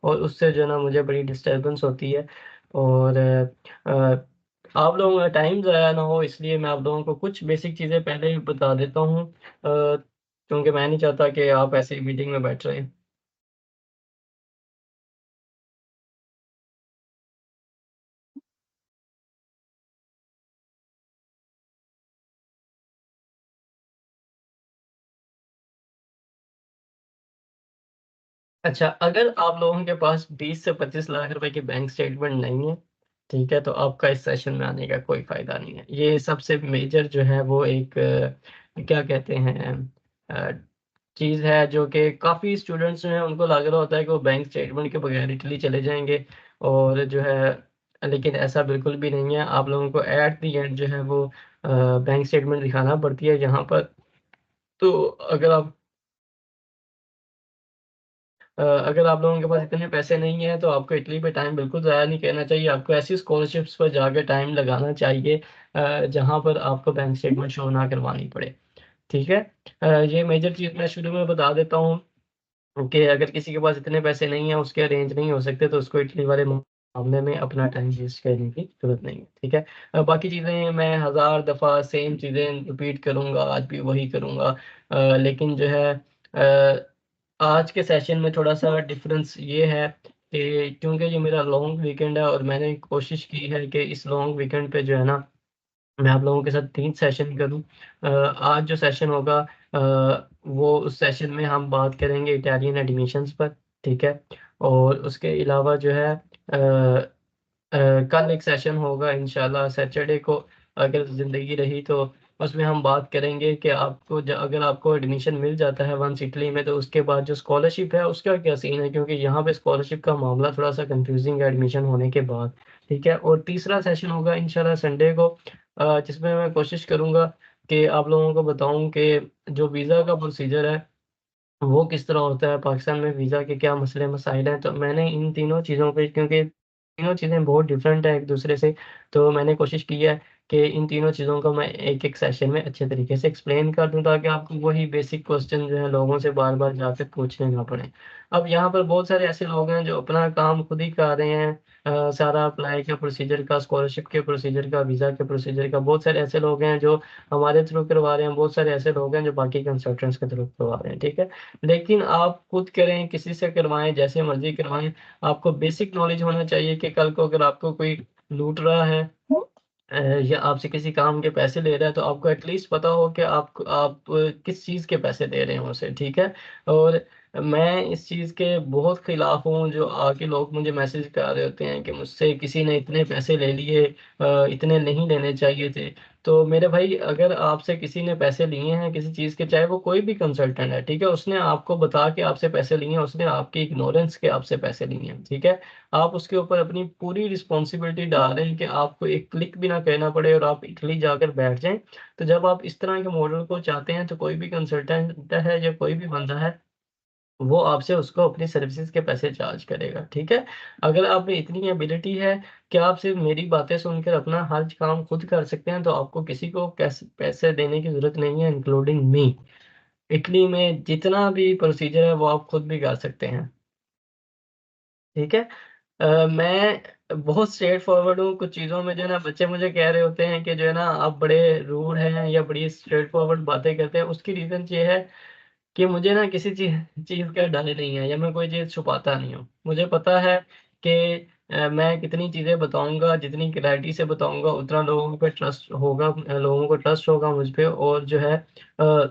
और उससे जो है ना मुझे बड़ी डिस्टर्बेंस होती है। और आप लोगों का टाइम ज़ाया ना हो, इसलिए मैं आप लोगों को कुछ बेसिक चीज़ें पहले ही बता देता हूँ, क्योंकि मैं नहीं चाहता कि आप ऐसे ही मीटिंग में बैठ रहें। अच्छा, अगर आप लोगों के पास 20 से 25 लाख रुपए की बैंक स्टेटमेंट नहीं है, ठीक है, तो आपका इस सेशन में आने का कोई फ़ायदा नहीं है। ये सबसे मेजर जो है वो एक क्या कहते हैं अ, चीज़ है, जो कि काफ़ी स्टूडेंट्स जो हैं उनको लग रहा होता है कि वो बैंक स्टेटमेंट के बगैर इटली चले जाएँगे, और जो है लेकिन ऐसा बिल्कुल भी नहीं है। आप लोगों को एट द एंड जो है वो बैंक स्टेटमेंट दिखाना पड़ती है यहाँ पर। तो अगर आप लोगों के पास इतने पैसे नहीं हैं, तो आपको इटली पे टाइम बिल्कुल ज़ाया नहीं करना चाहिए। आपको ऐसी स्कॉलरशिप्स पर जाके टाइम लगाना चाहिए जहाँ पर आपको बैंक स्टेटमेंट शो ना करवानी पड़े, ठीक है? ये मेजर चीज़ मैं शुरू में बता देता हूँ कि अगर किसी के पास इतने पैसे नहीं हैं, उसके अरेंज नहीं हो सकते, तो उसको इटली वाले मामले में अपना टाइम वेस्ट करने की ज़रूरत नहीं है, ठीक है? बाकी चीज़ें मैं हज़ार दफ़ा सेम चीज़ें रिपीट करूँगा, आज भी वही करूँगा। लेकिन जो है आज के सेशन में थोड़ा-सा डिफ़रेंस ये है कि क्योंकि ये मेरा लॉन्ग वीकेंड है, और मैंने कोशिश की है कि इस लॉन्ग वीकेंड पे जो है ना, मैं आप लोगों के साथ 3 सेशन करूँ। आज जो सेशन होगा वो उस सेशन में हम बात करेंगे इटालियन एडमिशन्स पर, ठीक है? और उसके अलावा जो है कल एक सेशन होगा इंशाल्लाह सैटरडे को, अगर ज़िंदगी रही तो उसमें हम बात करेंगे कि आपको अगर आपको एडमिशन मिल जाता है वंस इटली में, तो उसके बाद जो स्कॉलरशिप है उसका क्या सीन है, क्योंकि यहाँ पे स्कॉलरशिप का मामला थोड़ा-सा कंफ्यूजिंग है एडमिशन होने के बाद, ठीक है? और तीसरा सेशन होगा इंशाल्लाह संडे को, जिसमें मैं कोशिश करूँगा कि आप लोगों को बताऊँ कि जो वीज़ा का प्रोसीजर है वो किस तरह होता है, पाकिस्तान में वीज़ा के क्या मसले-मसाइल हैं। तो मैंने इन तीनों चीज़ों पे, क्योंकि तीनों चीज़ें बहुत डिफरेंट हैं एक-दूसरे से, तो मैंने कोशिश की है कि इन तीनों चीज़ों को मैं एक-एक सेशन में अच्छे तरीके से एक्सप्लेन कर दूँ, ताकि आपको वही बेसिक क्वेश्चन जो है लोगों से बार-बार जाके पूछने ना पड़े। अब यहाँ पर बहुत सारे ऐसे लोग हैं जो अपना काम खुद ही कर रहे हैं, सारा अप्लाई का प्रोसीजर का, स्कॉलरशिप के प्रोसीजर का, वीज़ा के प्रोसीजर का। बहुत सारे ऐसे लोग हैं जो हमारे थ्रू करवा रहे हैं, बहुत सारे ऐसे लोग हैं जो बाकी कंसल्टेंट्स के थ्रू करवा रहे हैं, ठीक है? लेकिन आप खुद करें, किसी से करवाएँ, जैसे मर्ज़ी करवाएँ, आपको बेसिक नॉलेज होना चाहिए कि कल को अगर आपको कोई लूट रहा है या आपसे किसी काम के पैसे ले रहा है, तो आपको एटलीस्ट पता हो कि आप किस चीज़ के पैसे दे रहे हो उसे, ठीक है? और मैं इस चीज़ के बहुत खिलाफ हूँ, जो आके लोग मुझे मैसेज कर रहे होते हैं कि मुझसे किसी ने इतने पैसे ले लिए, इतने नहीं लेने चाहिए थे। तो मेरे भाई, अगर आपसे किसी ने पैसे लिए हैं किसी चीज़ के, चाहे वो कोई भी कंसल्टेंट है, ठीक है? उसने आपको बता के आपसे पैसे लिए हैं, उसने आपकी इग्नोरेंस के आपसे पैसे लिए हैं, ठीक है? आप उसके ऊपर अपनी पूरी रिस्पॉन्सिबिलिटी डाल रहे हैं कि आपको एक क्लिक भी ना कहना पड़े और आप इटली जाकर बैठ जाएँ। तो जब आप इस तरह के मॉडल को चाहते हैं, तो कोई भी कंसल्टेंट है या कोई भी बंदा है, वो आपसे उसको अपनी सर्विसेज़ के पैसे चार्ज करेगा, ठीक है? अगर आप में इतनी एबिलिटी है कि आप सिर्फ़ मेरी बातें सुनकर अपना हर काम खुद कर सकते हैं, तो आपको किसी को पैसे देने की ज़रूरत नहीं है, इंक्लूडिंग मी। इटली में जितना भी प्रोसीजर है, वो आप खुद भी कर सकते हैं, ठीक है? मैं बहुत स्ट्रेट फॉरवर्ड हूँ, कुछ चीज़ों में जो है ना बच्चे मुझे कह रहे होते हैं कि जो है ना आप बड़े रूड हैं या बड़ी स्ट्रेट फॉरवर्ड बातें करते हैं। उसकी रीज़न ये है कि मुझे ना किसी चीज़ का डर नहीं है, या मैं कोई चीज़ छुपाता नहीं हूँ। मुझे पता है कि मैं कितनी चीज़ें बताऊँगा, जितनी क्लैरिटी से बताऊँगा, उतना लोगों पे ट्रस्ट होगा, लोगों को ट्रस्ट होगा मुझ पे, और जो है अ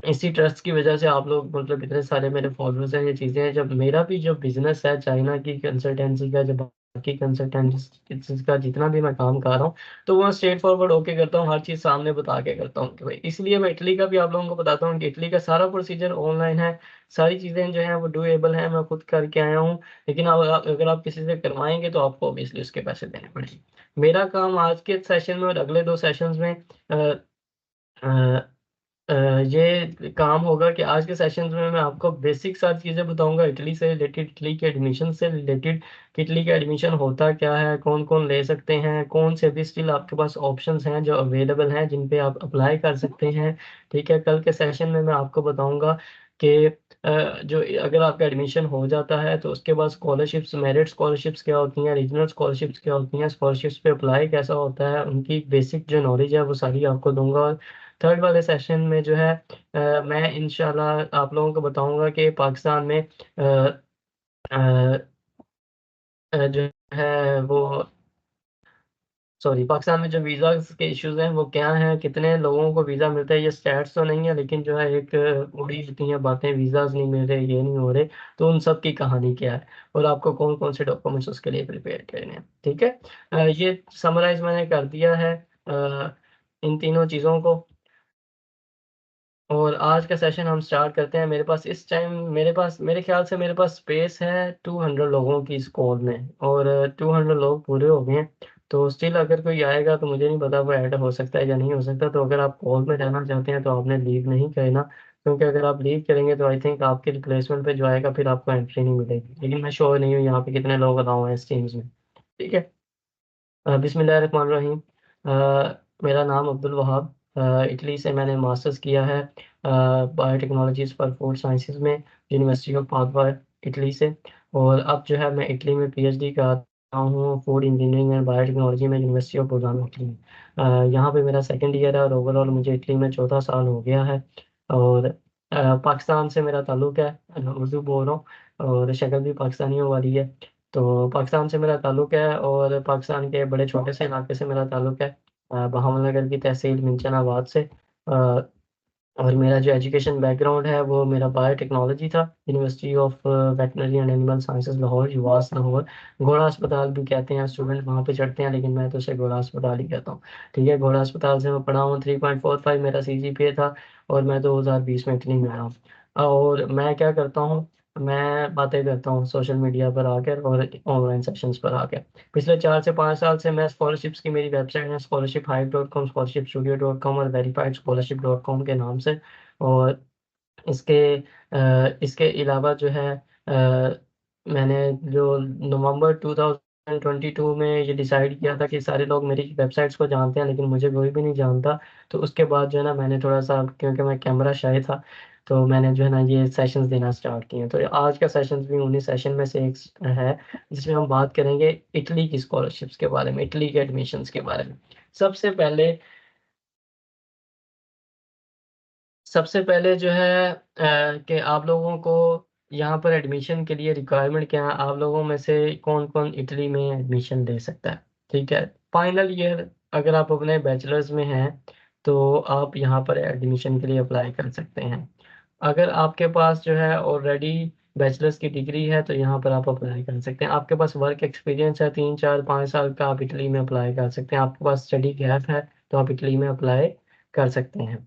इसी ट्रस्ट की वजह से आप लोग मतलब इतने सारे मेरे फॉलोअर्स हैं, ये चीज़ें हैं। जब मेरा भी जो बिज़नेस है चाइना की कंसल्टेंसी का, जब बाकी कंसल्टेंसीज़ का जितना भी मैं काम कर रहा हूँ, तो वो स्ट्रेट फॉरवर्ड होके करता हूँ, हर चीज़ सामने बता के करता हूँ कि भाई, इसलिए मैं इटली का भी आप लोगों को बताता हूँ कि इटली का सारा प्रोसीजर ऑनलाइन है, सारी चीज़ें जो हैं वो डूएबल हैं, मैं खुद करके आया हूँ। लेकिन अब अगर आप किसी से करवाएँगे, तो आपको ऑब्वियसली उसके पैसे देने पड़ेंगे। मेरा काम आज के सेशन में और अगले 2 सेशंस में अ अ अ, ये काम होगा कि आज के सेशंस में मैं आपको बेसिक सारी चीज़ें बताऊँगा इटली से रिलेटेड, इटली के एडमिशन से रिलेटेड, कि इटली का एडमिशन होता क्या है, कौन-कौन ले सकते हैं, कौन से भी स्टिल आपके पास ऑप्शंस हैं जो अवेलेबल हैं, जिन पे आप अप्लाई कर सकते हैं, ठीक है? कल के सेशन में मैं आपको बताऊँगा कि जो अगर आपका एडमिशन हो जाता है तो उसके बाद स्कॉलरशिप्स, मेरिट स्कॉलरशिप्स क्या होती हैं, रीजनल स्कॉलरशिप्स क्या होती हैं, स्कॉलरशिप्स पे अप्लाई कैसा होता है, उनकी बेसिक जो नॉलेज है वो सारी आपको दूँगा। और थर्ड वाले सेशन में जो है मैं इंशाल्लाह आप लोगों को बताऊँगा कि पाकिस्तान में अ जो है वो पाकिस्तान में जो वीज़ाज़ के इश्यूज़ हैं वो क्या हैं? कितने लोगों को वीज़ा मिलता है? ये स्टैट्स तो नहीं है, लेकिन जो है एक उड़ी होती हैं बातें, वीज़ाज़ नहीं मिल रहे, ये नहीं हो रहे, तो उन सब की कहानी क्या है? और आपको कौन-कौन से डॉक्यूमेंट्स उसके लिए प्रिपेयर करने हैं, ठीक है? ये समराइज़ मैंने कर दिया है इन तीनों चीज़ों को। और आज का सेशन हम स्टार्ट करते हैं। मेरे पास इस टाइम मेरे ख़्याल से मेरे पास स्पेस है 200 लोगों की इस कॉल में, और 200 लोग पूरे हो गए हैं। तो स्टिल अगर कोई आएगा तो मुझे नहीं पता वो ऐड हो सकता है या नहीं हो सकता। तो अगर आप कॉल में रहना चाहते हैं तो आपने लीव नहीं करना, क्योंकि अगर आप लीव करेंगे तो आई थिंक आपके रिप्लेसमेंट पे जो आएगा फिर आपको एंट्री नहीं मिलेगी। लेकिन मैं श्योर नहीं हूँ यहाँ पे कितने लोग अलाउ हैं इस टीम्स में। ठीक है? बिस्मिल्लाहिर्रहमानिर्रहीम। मेरा नाम अब्दुल वहाब। इटली से मैंने मास्टर्स किया है बायोटेक्नोलॉजीज़ फॉर फूड साइंसेज़ में, यूनिवर्सिटी ऑफ पादवा, इटली से। और अब जो है मैं इटली में पीएचडी कर रहा हूँ फूड इंजीनियरिंग एंड बायोटेक्नोलॉजी में, यूनिवर्सिटी ऑफ बोजानो, इटली में। यहाँ पे मेरा सेकंड ईयर है और ओवरऑल मुझे इटली में चौथा साल हो गया है। और पाकिस्तान से मेरा ताल्लुक़ है, उर्दू बोल रहा हूँ और शक्ल भी पाकिस्तानियों वाली है। तो पाकिस्तान से मेरा ताल्लुक़ है और पाकिस्तान के बड़े छोटे से इलाके से मेरा ताल्लुक़ है, बहावलनगर की तहसील मिंचनाबाद से। और मेरा जो एजुकेशन बैकग्राउंड है वो मेरा बायोटेक्नोलॉजी था, university of veterinary and animal sciences Lahore, UVAS Lahore. घोड़ा अस्पताल भी कहते हैं, स्टूडेंट वहाँ पे चढ़ते हैं, लेकिन मैं तो उसे घोड़ा अस्पताल ही कहता हूँ। ठीक है, घोड़ा अस्पताल से मैं पढ़ा हूँ, 3.45 मेरा सीजीपीए था और मैं 2020 में इटली में आया हूँ। और मैं क्या करता हूँ, मैं बातें करता हूँ सोशल मीडिया पर आकर और ऑनलाइन सेशंस पर आकर। पिछले 4 से 5 साल से मैं स्कॉलरशिप्स की मेरी वेबसाइट है scholarshiphive.com, scholarshipstudio.com और verifiedscholarship.com के नाम से। और इसके अलावा जो है मैंने जो नवंबर 2022 में ये डिसाइड किया था कि सारे लोग मेरी वेबसाइट्स को जानते हैं, लेकिन मुझे कोई भी नहीं जानता। तो उसके बाद जो है ना मैंने थोड़ा-सा, क्योंकि मैं कैमरा शाय था, तो मैंने जो है ना ये सेशंस देना स्टार्ट किए। तो आज का सेशंस भी उन्हीं सेशन में से एक है, जिसमें हम बात करेंगे इटली की स्कॉलरशिप्स के बारे में, इटली के एडमिशन्स के बारे में। सबसे पहले सबसे पहले जो है कि आप लोगों को यहाँ पर एडमिशन के लिए रिक्वायरमेंट क्या है? आप लोगों में से कौन-कौन इटली में एडमिशन ले सकता है? ठीक है? फाइनल ईयर अगर आप अपने बैचलर्स में हैं, तो आप यहाँ पर एडमिशन के लिए अप्लाई कर सकते हैं। अगर आपके पास जो है ऑलरेडी बैचलर्स की डिग्री है, तो यहाँ पर आप अप्लाई कर सकते हैं। आपके पास वर्क एक्सपीरियंस है 3, 4, 5 साल का, आप इटली में अप्लाई कर सकते हैं। आपके पास स्टडी गैप है, तो आप इटली में अप्लाई कर सकते हैं।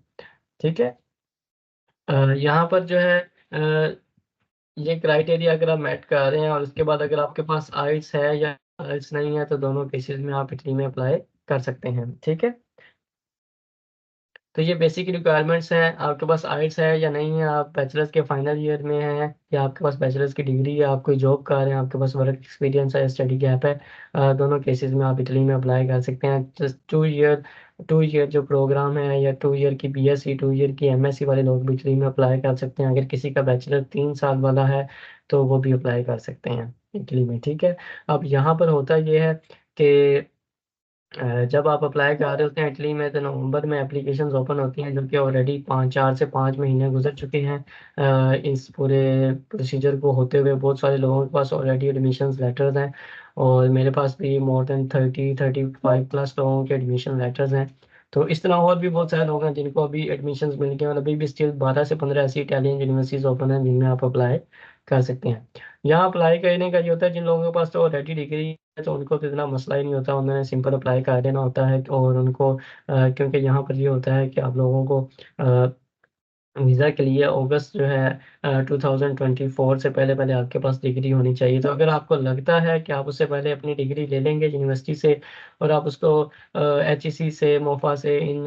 ठीक है? यहाँ पर जो है ये क्राइटेरिया अगर आप मेट कर रहे हैं और उसके बाद अगर आपके पास आइल्स है या आइल्स नहीं है, तो दोनों केसेज़ में आप इटली में अप्लाई कर सकते हैं। ठीक है? तो ये बेसिक रिक्वायरमेंट्स हैं। आपके पास आइल्स है या नहीं है, आप बैचलर्स के फाइनल ईयर में हैं या आपके पास बैचलर्स की डिग्री है, आप कोई जॉब कर रहे हैं, आपके पास वर्क एक्सपीरियंस है, स्टडी गैप है, दोनों केसेस में आप इटली में अप्लाई कर सकते हैं। जस्ट 2 ईयर जो प्रोग्राम है या 2 ईयर की बीएससी, 2 ईयर की एमएससी वाले लोग भी इटली में अप्लाई कर सकते हैं। अगर किसी का बैचलर 3 साल वाला है, तो वो भी अप्लाई कर सकते हैं इटली में, ठीक है? अब यहाँ पर होता ये है कि जब आप अप्लाई कर रहे होते हैं इटली में, तो नवंबर में एप्लीकेशंस ओपन होती हैं, जो कि ऑलरेडी 4 से 5 महीने गुज़र चुके हैं। इस पूरे प्रोसीजर को होते हुए बहुत सारे लोगों के पास ऑलरेडी एडमिशन्स लेटर्स हैं और मेरे पास भी मोर देन 35 प्लस लोगों के एडमिशन लेटर्स हैं। तो इस तरह और भी बहुत सारे लोग हैं जिनको अभी एडमिशन्स मिल गए और अभी भी स्टिल 12 से 15 ऐसी इटालियन यूनिवर्सिटीज़ ओपन हैं, जिनमें आप अप्लाई कर सकते हैं। यहाँ अप्लाई करने का ये होता है, जिन लोगों के पास तो ऑलरेडी डिग्री है, तो उनको तो इतना मसला ही नहीं होता, उन्होंने सिंपल अप्लाई कर देना होता है और उनको क्योंकि यहाँ पर ये होता है कि आप लोगों को वीज़ा के लिए अगस्त जो है 2024 से पहले-पहले आपके पास डिग्री होनी चाहिए। तो अगर आपको लगता है कि आप उससे पहले अपनी डिग्री ले लेंगे यूनिवर्सिटी से और आप उसको एचईसी से, मोफ़ा से, इन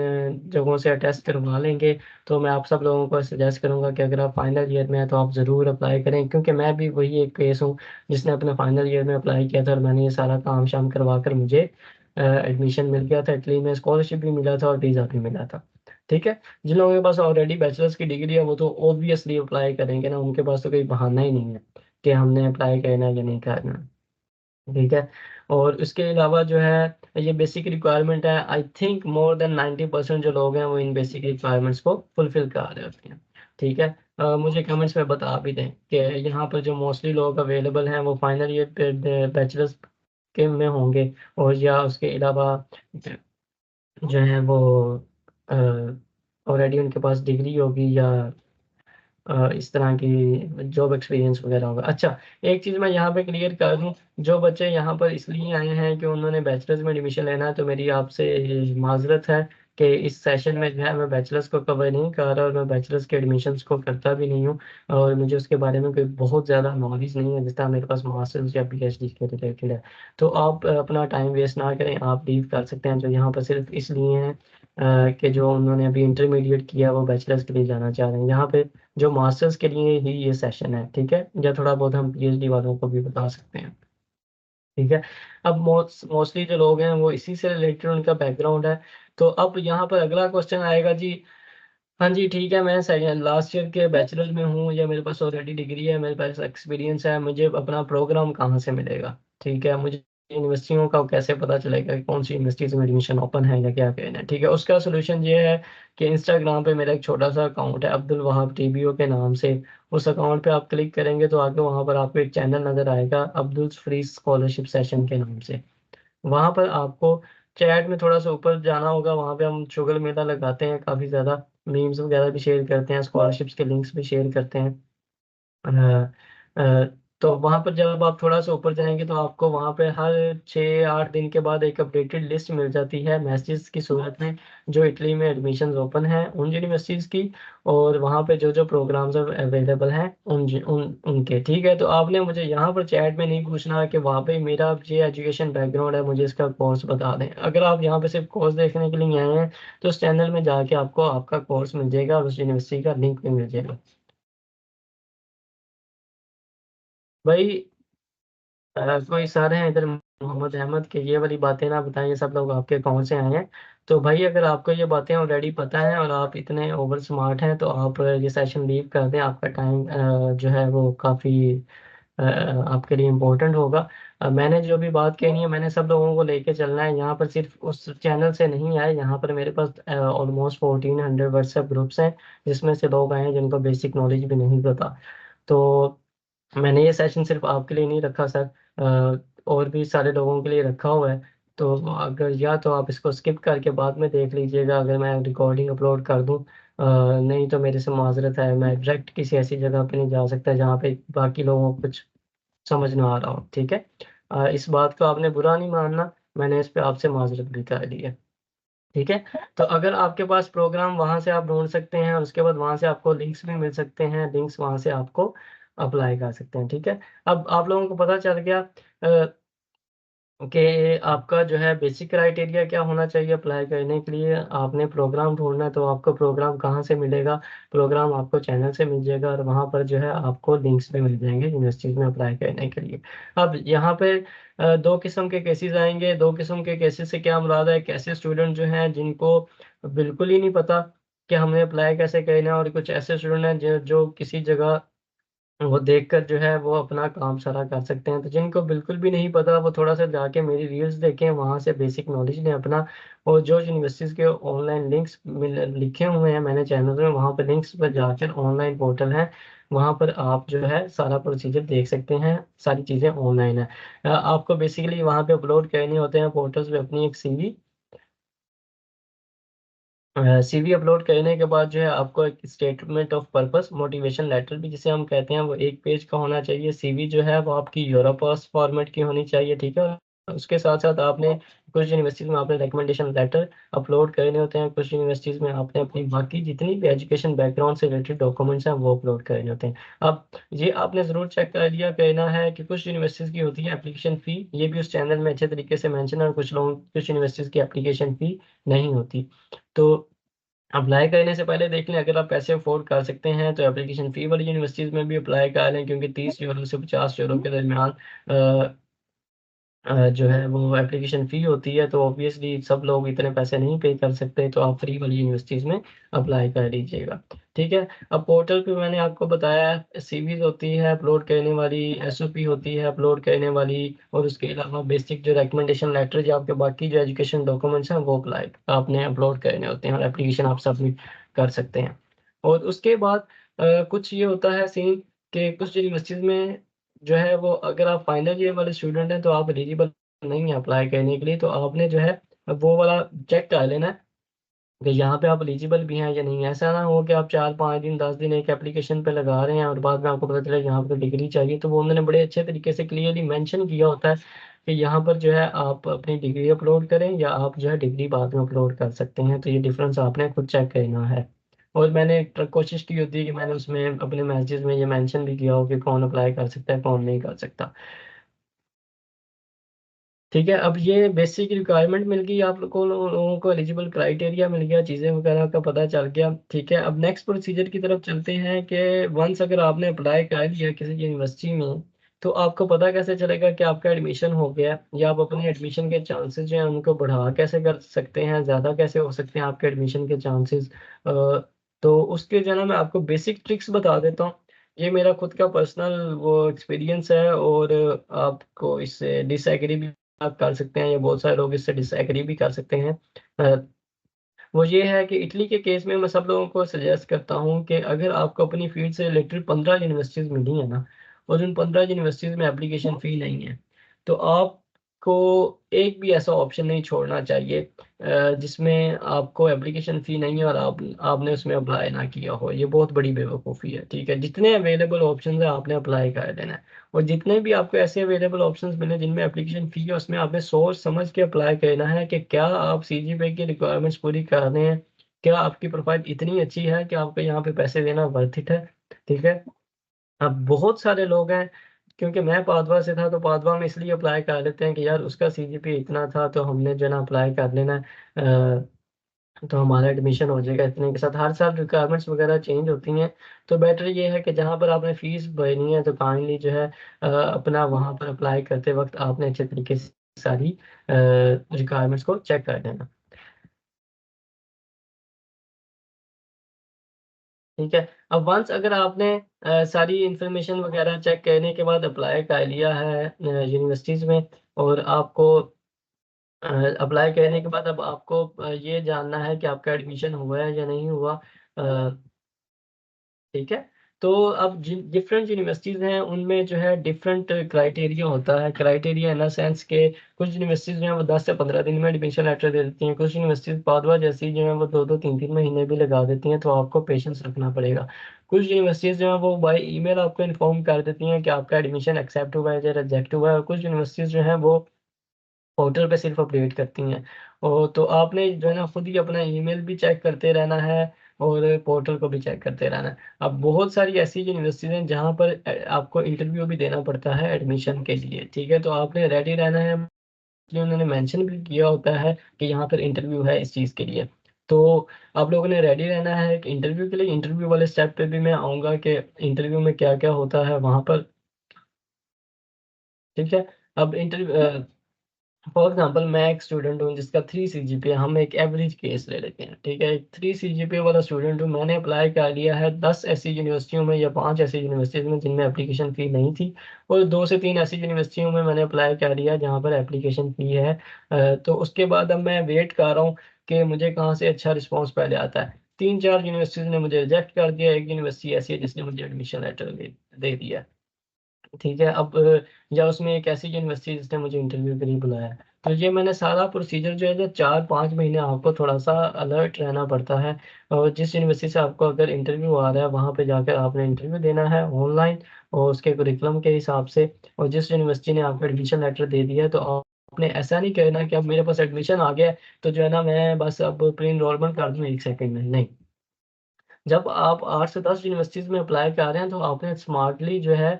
जगहों से अटेस्ट करवा लेंगे, तो मैं आप सब लोगों को सजेस्ट करूँगा कि अगर आप फाइनल ईयर में हैं, तो आप ज़रूर अप्लाई करें। क्योंकि मैं भी वही एक केस हूँ, जिसने अपने फाइनल ईयर में अप्लाई किया था और मैंने ये सारा काम-शाम करवा कर मुझे एडमिशन मिल गया था इटली में, स्कॉलरशिप भी मिला था और वीज़ा भी मिला था। ठीक है। जिन लोगों के पास ऑलरेडी बैचलर्स की डिग्री है वो तो ऑब्वियसली अप्लाई करेंगे ना, उनके पास तो कोई बहाना ही नहीं है कि हमने अप्लाई करना है या नहीं करना। ठीक है। और उसके अलावा जो है ये बेसिक रिक्वायरमेंट है, आई थिंक मोर देन 90% जो लोग हैं वो इन बेसिक रिक्वायरमेंट्स को फुलफिल कर रहे होते हैं। ठीक है। मुझे कमेंट्स में बता भी दें कि यहाँ पर जो मोस्टली लोग अवेलेबल हैं वो फाइनल ईयर बैचलर्स के में होंगे, और या उसके अलावा जो है वो ऑलरेडी उनके पास डिग्री होगी, या इस तरह की जॉब एक्सपीरियंस वगैरह होगा। अच्छा, एक चीज़ मैं यहाँ पे क्लियर कर दूँ, जो बच्चे यहाँ पर इसलिए आए हैं कि उन्होंने बैचलर्स में एडमिशन लेना है, तो मेरी आपसे माजरत है कि इस सेशन में जो है मैं बैचलर्स को कवर नहीं कर रहा, और मैं बैचलर्स के एडमिशन्स को करता भी नहीं हूँ, और मुझे उसके बारे में कोई बहुत ज़्यादा नॉलेज नहीं है, जिस तरह मेरे पास मास्टर्स या पीएचडी के रिलेटेड है। तो आप अपना टाइम वेस्ट ना करें, आप लीव कर सकते हैं, जो यहाँ पर सिर्फ इसलिए हैं कि जो उन्होंने अभी इंटरमीडिएट किया वो बैचलर्स के लिए जाना चाह रहे हैं। यहाँ पे जो मास्टर्स के लिए ही ये सेशन है, ठीक है, या थोड़ा बहुत हम पीएचडी वालों को भी बता सकते हैं। ठीक है। अब मोस्टली जो लोग हैं वो इसी से रिलेटेड उनका बैकग्राउंड है। तो अब यहाँ पर अगला क्वेश्चन आएगा जी, हाँ जी, ठीक है, मैं सेकंड लास्ट ईयर के बैचलर में हूँ, या मेरे पास ऑलरेडी डिग्री है, मेरे पास एक्सपीरियंस है, मुझे अपना प्रोग्राम कहाँ से मिलेगा? ठीक है, मुझे यूनिवर्सिटियों का कैसे पता चलेगा कि कौन सी यूनिवर्सिटीज में एडमिशन ओपन है या क्या कहना है? ठीक है, उसका सोल्यूशन ये है कि इंस्टाग्राम पे मेरा एक छोटा सा अकाउंट है, अब्दुल वहाब टीबीओ के नाम से। उस अकाउंट पे आप क्लिक करेंगे तो आगे वहाँ पर आपको एक चैनल नजर आएगा, अब्दुल फ्री स्कॉलरशिप सेशन के नाम से। वहां पर आपको चैट में थोड़ा सा ऊपर जाना होगा, वहां पे हम शुगर मेला लगाते हैं, काफी ज्यादा मीम्स वगैरह भी शेयर करते हैं, स्कॉलरशिप्स के लिंक्स भी शेयर करते हैं। अ, अ, तो वहां पर जब आप थोड़ा सा ऊपर जाएंगे तो आपको वहां पे हर 6-8 दिन के बाद एक अपडेटेड लिस्ट मिल जाती है मैसेज की सूरत में, जो इटली में एडमिशन्स ओपन हैं उन यूनिवर्सिटीज की, और वहां पे जो जो प्रोग्राम्स अवेलेबल हैं उनके। ठीक है, तो आपने मुझे यहाँ पर चैट में नहीं पूछना कि वहाँ पे मेरा ये एजुकेशन बैकग्राउंड है, मुझे इसका कोर्स बता दें। अगर आप यहाँ पे सिर्फ कोर्स देखने के लिए आए हैं तो उस चैनल में जाके आपको आपका कोर्स मिल जाएगा, और उस यूनिवर्सिटी का लिंक भी मिल जाएगा। भाई कोई सर हैं इधर मोहम्मद अहमद के, ये वाली बातें ना बताएं, ये सब लोग आपके कौन से आए हैं? तो भाई अगर आपको ये बातें ऑलरेडी पता है और आप इतने ओवर स्मार्ट हैं तो आप ये सेशन लीव कर दें, आपका टाइम जो है वो काफ़ी आपके लिए इम्पोर्टेंट होगा। मैंने जो भी बात कहनी है मैंने सब लोगों को लेके चलना है, यहाँ पर सिर्फ उस चैनल से नहीं आए, यहाँ पर मेरे पास ऑलमोस्ट 1400 व्हाट्सएप ग्रुप्स हैं, जिसमें से लोग आए हैं जिनको बेसिक नॉलेज भी नहीं पता। तो मैंने ये सेशन सिर्फ आपके लिए नहीं रखा सर, और भी सारे लोगों के लिए रखा हुआ है। तो अगर या तो आप इसको स्किप करके बाद में देख लीजिएगा अगर मैं रिकॉर्डिंग अपलोड कर दूं, नहीं तो मेरे से माजरत है, मैं डायरेक्ट किसी ऐसी जगह पे नहीं जा सकता जहाँ पे बाकी लोगों को कुछ समझ ना आ रहा हो। ठीक है। इस बात को आपने बुरा नहीं मानना, मैंने इस पे आपसे माजरत भी कर ली है। ठीक है। तो अगर आपके पास प्रोग्राम वहां से आप ढूंढ सकते हैं, और उसके बाद वहां से आपको लिंक्स भी मिल सकते हैं, लिंक्स वहां से आपको अप्लाई कर सकते हैं। ठीक है। अब आप लोगों को पता चल गया कि आपका जो है बेसिक क्राइटेरिया क्या होना चाहिए अप्लाई करने के लिए। आपने प्रोग्राम ढूंढना है तो आपको प्रोग्राम कहाँ से मिलेगा? प्रोग्राम आपको चैनल से मिल जाएगा, और वहाँ पर जो है आपको लिंक्स भी मिल जाएंगे यूनिवर्सिटीज में अप्लाई करने के लिए। अब यहाँ पे दो किस्म के केसेस आएंगे। दो किस्म के केसेस से क्या मुराद है? कैसे स्टूडेंट जो हैं जिनको बिल्कुल ही नहीं पता कि हमें अप्लाई कैसे करना है, और कुछ ऐसे स्टूडेंट हैं जो किसी जगह वो देखकर जो है वो अपना काम सारा कर सकते हैं। तो जिनको बिल्कुल भी नहीं पता वो थोड़ा सा जाके मेरी रील्स देखें, वहां से बेसिक नॉलेज लें अपना। और जो यूनिवर्सिटीज के ऑनलाइन लिंक्स लिखे हुए हैं मैंने चैनल में, वहां पर लिंक्स पर जाकर ऑनलाइन पोर्टल है, वहां पर आप जो है सारा प्रोसीजर देख सकते हैं, सारी चीजें ऑनलाइन है। आपको बेसिकली वहां पे अपलोड करने होते हैं पोर्टल्स पे अपनी एक सीवी। सीवी अपलोड करने के बाद जो है आपको एक statement of purpose motivation letter भी जिसे हम कहते हैं वो 1 पेज का होना चाहिए। सीवी जो है वो आपकी यूरोपास फॉर्मेट की होनी चाहिए। ठीक है। उसके साथ साथ आपने कुछ यूनिवर्सिटीज में आपने रिकमेंडेशन लेटर अपलोड करने होते हैं, कुछ यूनिवर्सिटीज में आपने अपनी बाकी जितनी भी एजुकेशन बैकग्राउंड से रिलेटेड डॉक्यूमेंट्स हैं वो अपलोड करने होते हैं। अब ये आपने जरूर चेक कर लिया करना है कि कुछ यूनिवर्सिटीज की होती है एप्लीकेशन फी, ये भी उस चैनल में अच्छे तरीके से मेंशन है, और कुछ यूनिवर्सिटीज की एप्लीकेशन फी नहीं होती। तो अप्लाई करने से पहले देख लें, अगर आप पैसे अफोर्ड कर सकते हैं तो एप्लीकेशन फी वाली यूनिवर्सिटीज में भी अप्लाई कर लें, क्योंकि 30 यूरो से 50 यूरो के दरमियान जो है वो एप्लीकेशन फ़ी होती है, तो ऑब्वियसली सब लोग इतने पैसे नहीं पे कर सकते, तो आप फ्री वाली यूनिवर्सिटीज़ में अप्लाई कर लीजिएगा, ठीक है? अब पोर्टल पे मैंने आपको बताया सीवीज़ होती है अपलोड करने वाली, एसओपी होती है अपलोड करने वाली और उसके अलावा बेसिक जो रिकमेंडेशन लेटर जो आपके बाकी जो एजुकेशन डॉक्यूमेंट्स हैं वो अप्लाई आपने अपलोड करने होते हैं और एप्लीकेशन आप सबमिट कर सकते हैं। और उसके बाद कुछ ये होता है सीन कि कुछ यूनिवर्सिटीज़ में जो है वो अगर आप फाइनल ईयर वाले स्टूडेंट हैं तो आप एलिजिबल नहीं है अप्लाई करने के लिए, तो आपने जो है वो वाला चेक कर लेना है कि यहाँ पे आप एलिजिबल भी हैं या नहीं है। ऐसा ना हो कि आप 4-5 दिन, 10 दिन एक एप्लीकेशन पे लगा रहे हैं और बाद में आपको पता चले यहाँ पे तो डिग्री चाहिए, तो वो उन्होंने बड़े अच्छे तरीके से क्लियरली मेंशन किया होता है कि यहाँ पर जो है आप अपनी डिग्री अपलोड करें या आप जो है डिग्री बाद में अपलोड कर सकते हैं। तो ये डिफ़रेंस आपने खुद चेक करना है। और मैंने कोशिश की होती है कि मैंने उसमें अपने मैसेजेस में ये मेंशन भी किया हो कि कौन अप्लाई कर सकता है, कौन नहीं कर सकता। ठीक है, अब ये बेसिक रिक्वायरमेंट मिल गई आप लोगों को एलिजिबल क्राइटेरिया मिल गया, चीज़ें वगैरह का पता चल गया, ठीक है। अब नेक्स्ट प्रोसीजर की तरफ चलते हैं कि वंस अगर आपने अप्लाई कर लिया किसी यूनिवर्सिटी में, तो आपको पता कैसे चलेगा कि आपका एडमिशन हो गया है या आप अपने एडमिशन के चांसेस जो हैं उनको बढ़ा कैसे कर सकते हैं, ज़्यादा कैसे हो सकते हैं आपके एडमिशन के चांसेस। तो उसके जो है ना मैं आपको बेसिक ट्रिक्स बता देता हूँ। ये मेरा खुद का पर्सनल वो एक्सपीरियंस है और आपको इससे डिसएग्री भी आप कर सकते हैं या बहुत सारे लोग इससे डिसएग्री भी कर सकते हैं। अ, वो ये है कि इटली के केस में मैं सब लोगों को सजेस्ट करता हूँ कि अगर आपको अपनी फ़ील्ड से रिलेटेड 15 यूनिवर्सिटीज़ मिली हैं ना और उन 15 यूनिवर्सिटीज़ में एप्लीकेशन फ़ी नहीं है, तो आपको एक भी ऐसा ऑप्शन नहीं छोड़ना चाहिए जिसमें आपको एप्लीकेशन फ़ी नहीं है और आपने उसमें अप्लाई ना किया हो। ये बहुत बड़ी बेवकूफ़ी है, ठीक है? जितने अवेलेबल ऑप्शंस हैं आपने अप्लाई कर देना है और जितने भी आपको ऐसे अवेलेबल ऑप्शंस मिले जिनमें एप्लीकेशन फ़ी है उसमें आपने सोच समझ के अप्लाई करना है कि क्या आप सीजीपीए की रिक्वायरमेंट्स पूरी कर रहे हैं? क्या आपकी प्रोफ़ाइल इतनी अच्छी है कि आपको यहाँ पे पैसे देना वर्थ इट है? ठीक है? अब बहुत सारे लोग हैं क्योंकि मैं पादवा से था तो पादवा में इसलिए अप्लाई कर लेते हैं कि यार उसका सीजीपीए इतना था तो हमने जो है ना अप्लाई कर लेना है तो हमारा एडमिशन हो जाएगा इतने के साथ। हर साल रिक्वायरमेंट्स वगैरह चेंज होती हैं, तो बेटर ये है कि जहाँ पर आपने फ़ीस भरनी है तो काइंडली जो है अपना वहाँ पर अप्लाई करते वक़्त आपने अच्छे तरीके से सारी रिक्वायरमेंट्स को चेक कर लेना। ठीक है? अब वन्स अगर आपने सारी इन्फॉर्मेशन वगैरह चेक करने के बाद अप्लाई कर लिया है यूनिवर्सिटीज़ में और आपको अ, अप्लाई करने के बाद अब आपको ये जानना है कि आपका एडमिशन हुआ है या नहीं हुआ। ठीक है? तो अब जिन डिफरेंट यूनिवर्सिटीज़ हैं, उनमें जो है डिफरेंट क्राइटेरिया होता है। क्राइटेरिया इन द सेंस के कुछ यूनिवर्सिटीज़ जो हैं वो 10 से 15 दिन में एडमिशन लेटर दे देती हैं। कुछ यूनिवर्सिटीज़ पादवा जैसी जो हैं वो 2-2 3-3 महीने भी लगा देती हैं, तो आपको पेशेंस रखना पड़ेगा। कुछ यूनिवर्सिटीज़ जो हैं वो बाय ईमेल आपको इन्फॉर्म कर देती हैं कि आपका एडमिशन एक्सेप्ट हुआ है या रिजेक्ट हुआ है और कुछ यूनिवर्सिटीज़ जो हैं वो पोर्टल पे सिर्फ़ अपडेट करती हैं। तो आपने जो है ना खुद ही अपना ईमेल भी चेक करते रहना है और पोर्टल को भी चेक करते रहना है। अब बहुत सारी ऐसी यूनिवर्सिटीज़ हैं जहाँ पर आपको इंटरव्यू भी देना पड़ता है एडमिशन के लिए, ठीक है? तो आपने रेडी रहना है, इसलिए उन्होंने मेंशन भी किया होता है कि यहाँ पर इंटरव्यू है इस चीज़ के लिए। तो आप लोगों ने रेडी रहना है कि इंटरव्यू के लिए, इंटरव्यू वाले स्टेप पे भी मैं आऊँगा कि इंटरव्यू में क्या-क्या होता है वहाँ पर, ठीक है? अब फॉर एग्ज़ाम्पल मैं एक स्टूडेंट हूँ जिसका 3 सीजीपीए हम एक एवरेज केस ले लेते हैं, ठीक है? एक 3 सीजीपीए वाला स्टूडेंट हूँ, मैंने अप्लाई कर लिया है 10 ऐसी यूनिवर्सिटियों में या 5 ऐसी यूनिवर्सिटीज़ में जिनमें एप्लीकेशन फ़ी नहीं थी और 2 से 3 ऐसी यूनिवर्सिटियों में मैंने अप्लाई कर लिया जहाँ पर एप्लीकेशन फ़ी है। तो उसके बाद अब मैं वेट कर रहा हूँ कि मुझे कहाँ से अच्छा रिस्पॉन्स पहले आता है। 3-4 यूनिवर्सिटीज़ ने मुझे रिजेक्ट कर दिया, एक यूनिवर्सिटी ऐसी है जिसने मुझे एडमिशन लेटर दे दिया है। ठीक है, अब या उसमें एक ऐसी यूनिवर्सिटी जिसने मुझे इंटरव्यू के लिए बुलाया है। तो ये मैंने सारा प्रोसीजर जो है जो 4-5 महीने आपको थोड़ा-सा अलर्ट रहना पड़ता है और जिस यूनिवर्सिटी से आपको अगर इंटरव्यू आ रहा है, वहाँ पे जाकर आपने इंटरव्यू देना है ऑनलाइन और उसके करिकुलम के हिसाब से और जिस यूनिवर्सिटी ने आपको एडमिशन लेटर दे दिया है, तो आपने ऐसा नहीं कहना कि अब मेरे पास एडमिशन आ गया है, तो जो है ना मैं बस अब प्री एनरोलमेंट कर दूँ 1 सेकंड में, नहीं। जब आप 8 से 10 यूनिवर्सिटीज़ में अप्लाई कर रहे हैं, तो आपने स्मार्टली जो है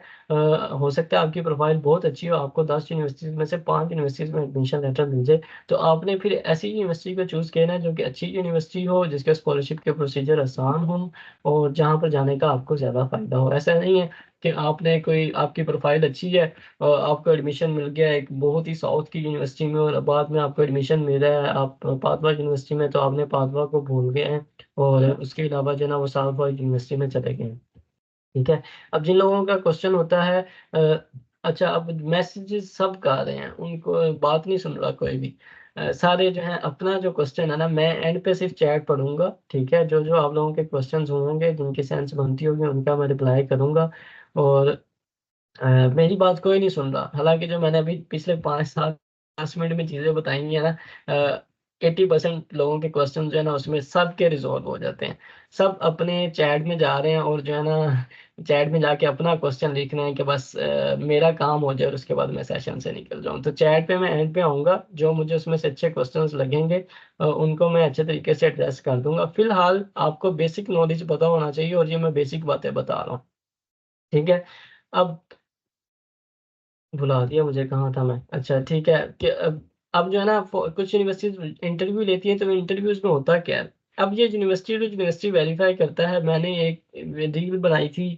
हो सकता है आपकी प्रोफाइल बहुत अच्छी हो, आपको 10 यूनिवर्सिटीज़ में से 5 यूनिवर्सिटीज़ में एडमिशन लेटर मिल जाए, तो आपने फिर ऐसी यूनिवर्सिटी को चूज़ किया ना जो कि अच्छी यूनिवर्सिटी हो, जिसके स्कॉलरशिप के प्रोसीजर आसान हों और जहाँ पर जाने का आपको ज़्यादा फ़ायदा हो। ऐसा नहीं है कि आपने कोई आपकी प्रोफाइल अच्छी है और आपको एडमिशन मिल गया एक बहुत ही साउथ की यूनिवर्सिटी में और बाद में आपको एडमिशन मिल रहा है आप पाथवा यूनिवर्सिटी में, तो आपने पाथवा को भूल गए हैं और उसके अलावा जो है ना वो साउथ यूनिवर्सिटी में चले गए हैं। ठीक है? अब जिन लोगों का क्वेश्चन होता है अच्छा अब मैसेजेस सब गा रहे हैं, उनको बात नहीं सुन रहा कोई भी। सारे जो हैं अपना जो क्वेश्चन है ना मैं एंड पे सिर्फ़ चैट पढ़ूँगा, ठीक है? जो-जो आप लोगों के क्वेश्चन्स होंगे, जिनकी सेंस बनती होगी उनका मैं रिप्लाई करूँगा और मेरी बात कोई नहीं सुन रहा। हालाँकि जो मैंने अभी पिछले 5-7 10 मिनट में चीज़ें बताई हैं ना 80% लोगों के क्वेश्चन जो है ना उसमें सबके रिज़ॉल्व हो जाते हैं। सब अपने चैट में जा रहे हैं और जो है ना चैट में जाके अपना क्वेश्चन लिख रहे हैं कि बस मेरा काम हो जाए और उसके बाद मैं सेशन से निकल जाऊँ। तो चैट पे मैं एंड पे आऊँगा, जो मुझे उसमें से अच्छे क्वेश्चन्स लगेंगे उनको मैं अच्छे तरीके से एड्रेस कर दूँगा। फिलहाल आपको बेसिक नॉलेज पता होना चाहिए और ये मैं बेसिक बातें बता रहा हूँ। ठीक है? अब भुला दिया मुझे कहाँ था मैं? अच्छा ठीक है कि अब जो है ना कुछ यूनिवर्सिटीज़ इंटरव्यू लेती हैं तो इंटरव्यूज़ में होता क्या है? अब ये यूनिवर्सिटी टू यूनिवर्सिटी वेरीफ़ाई करता है। मैंने एक रील बनाई थी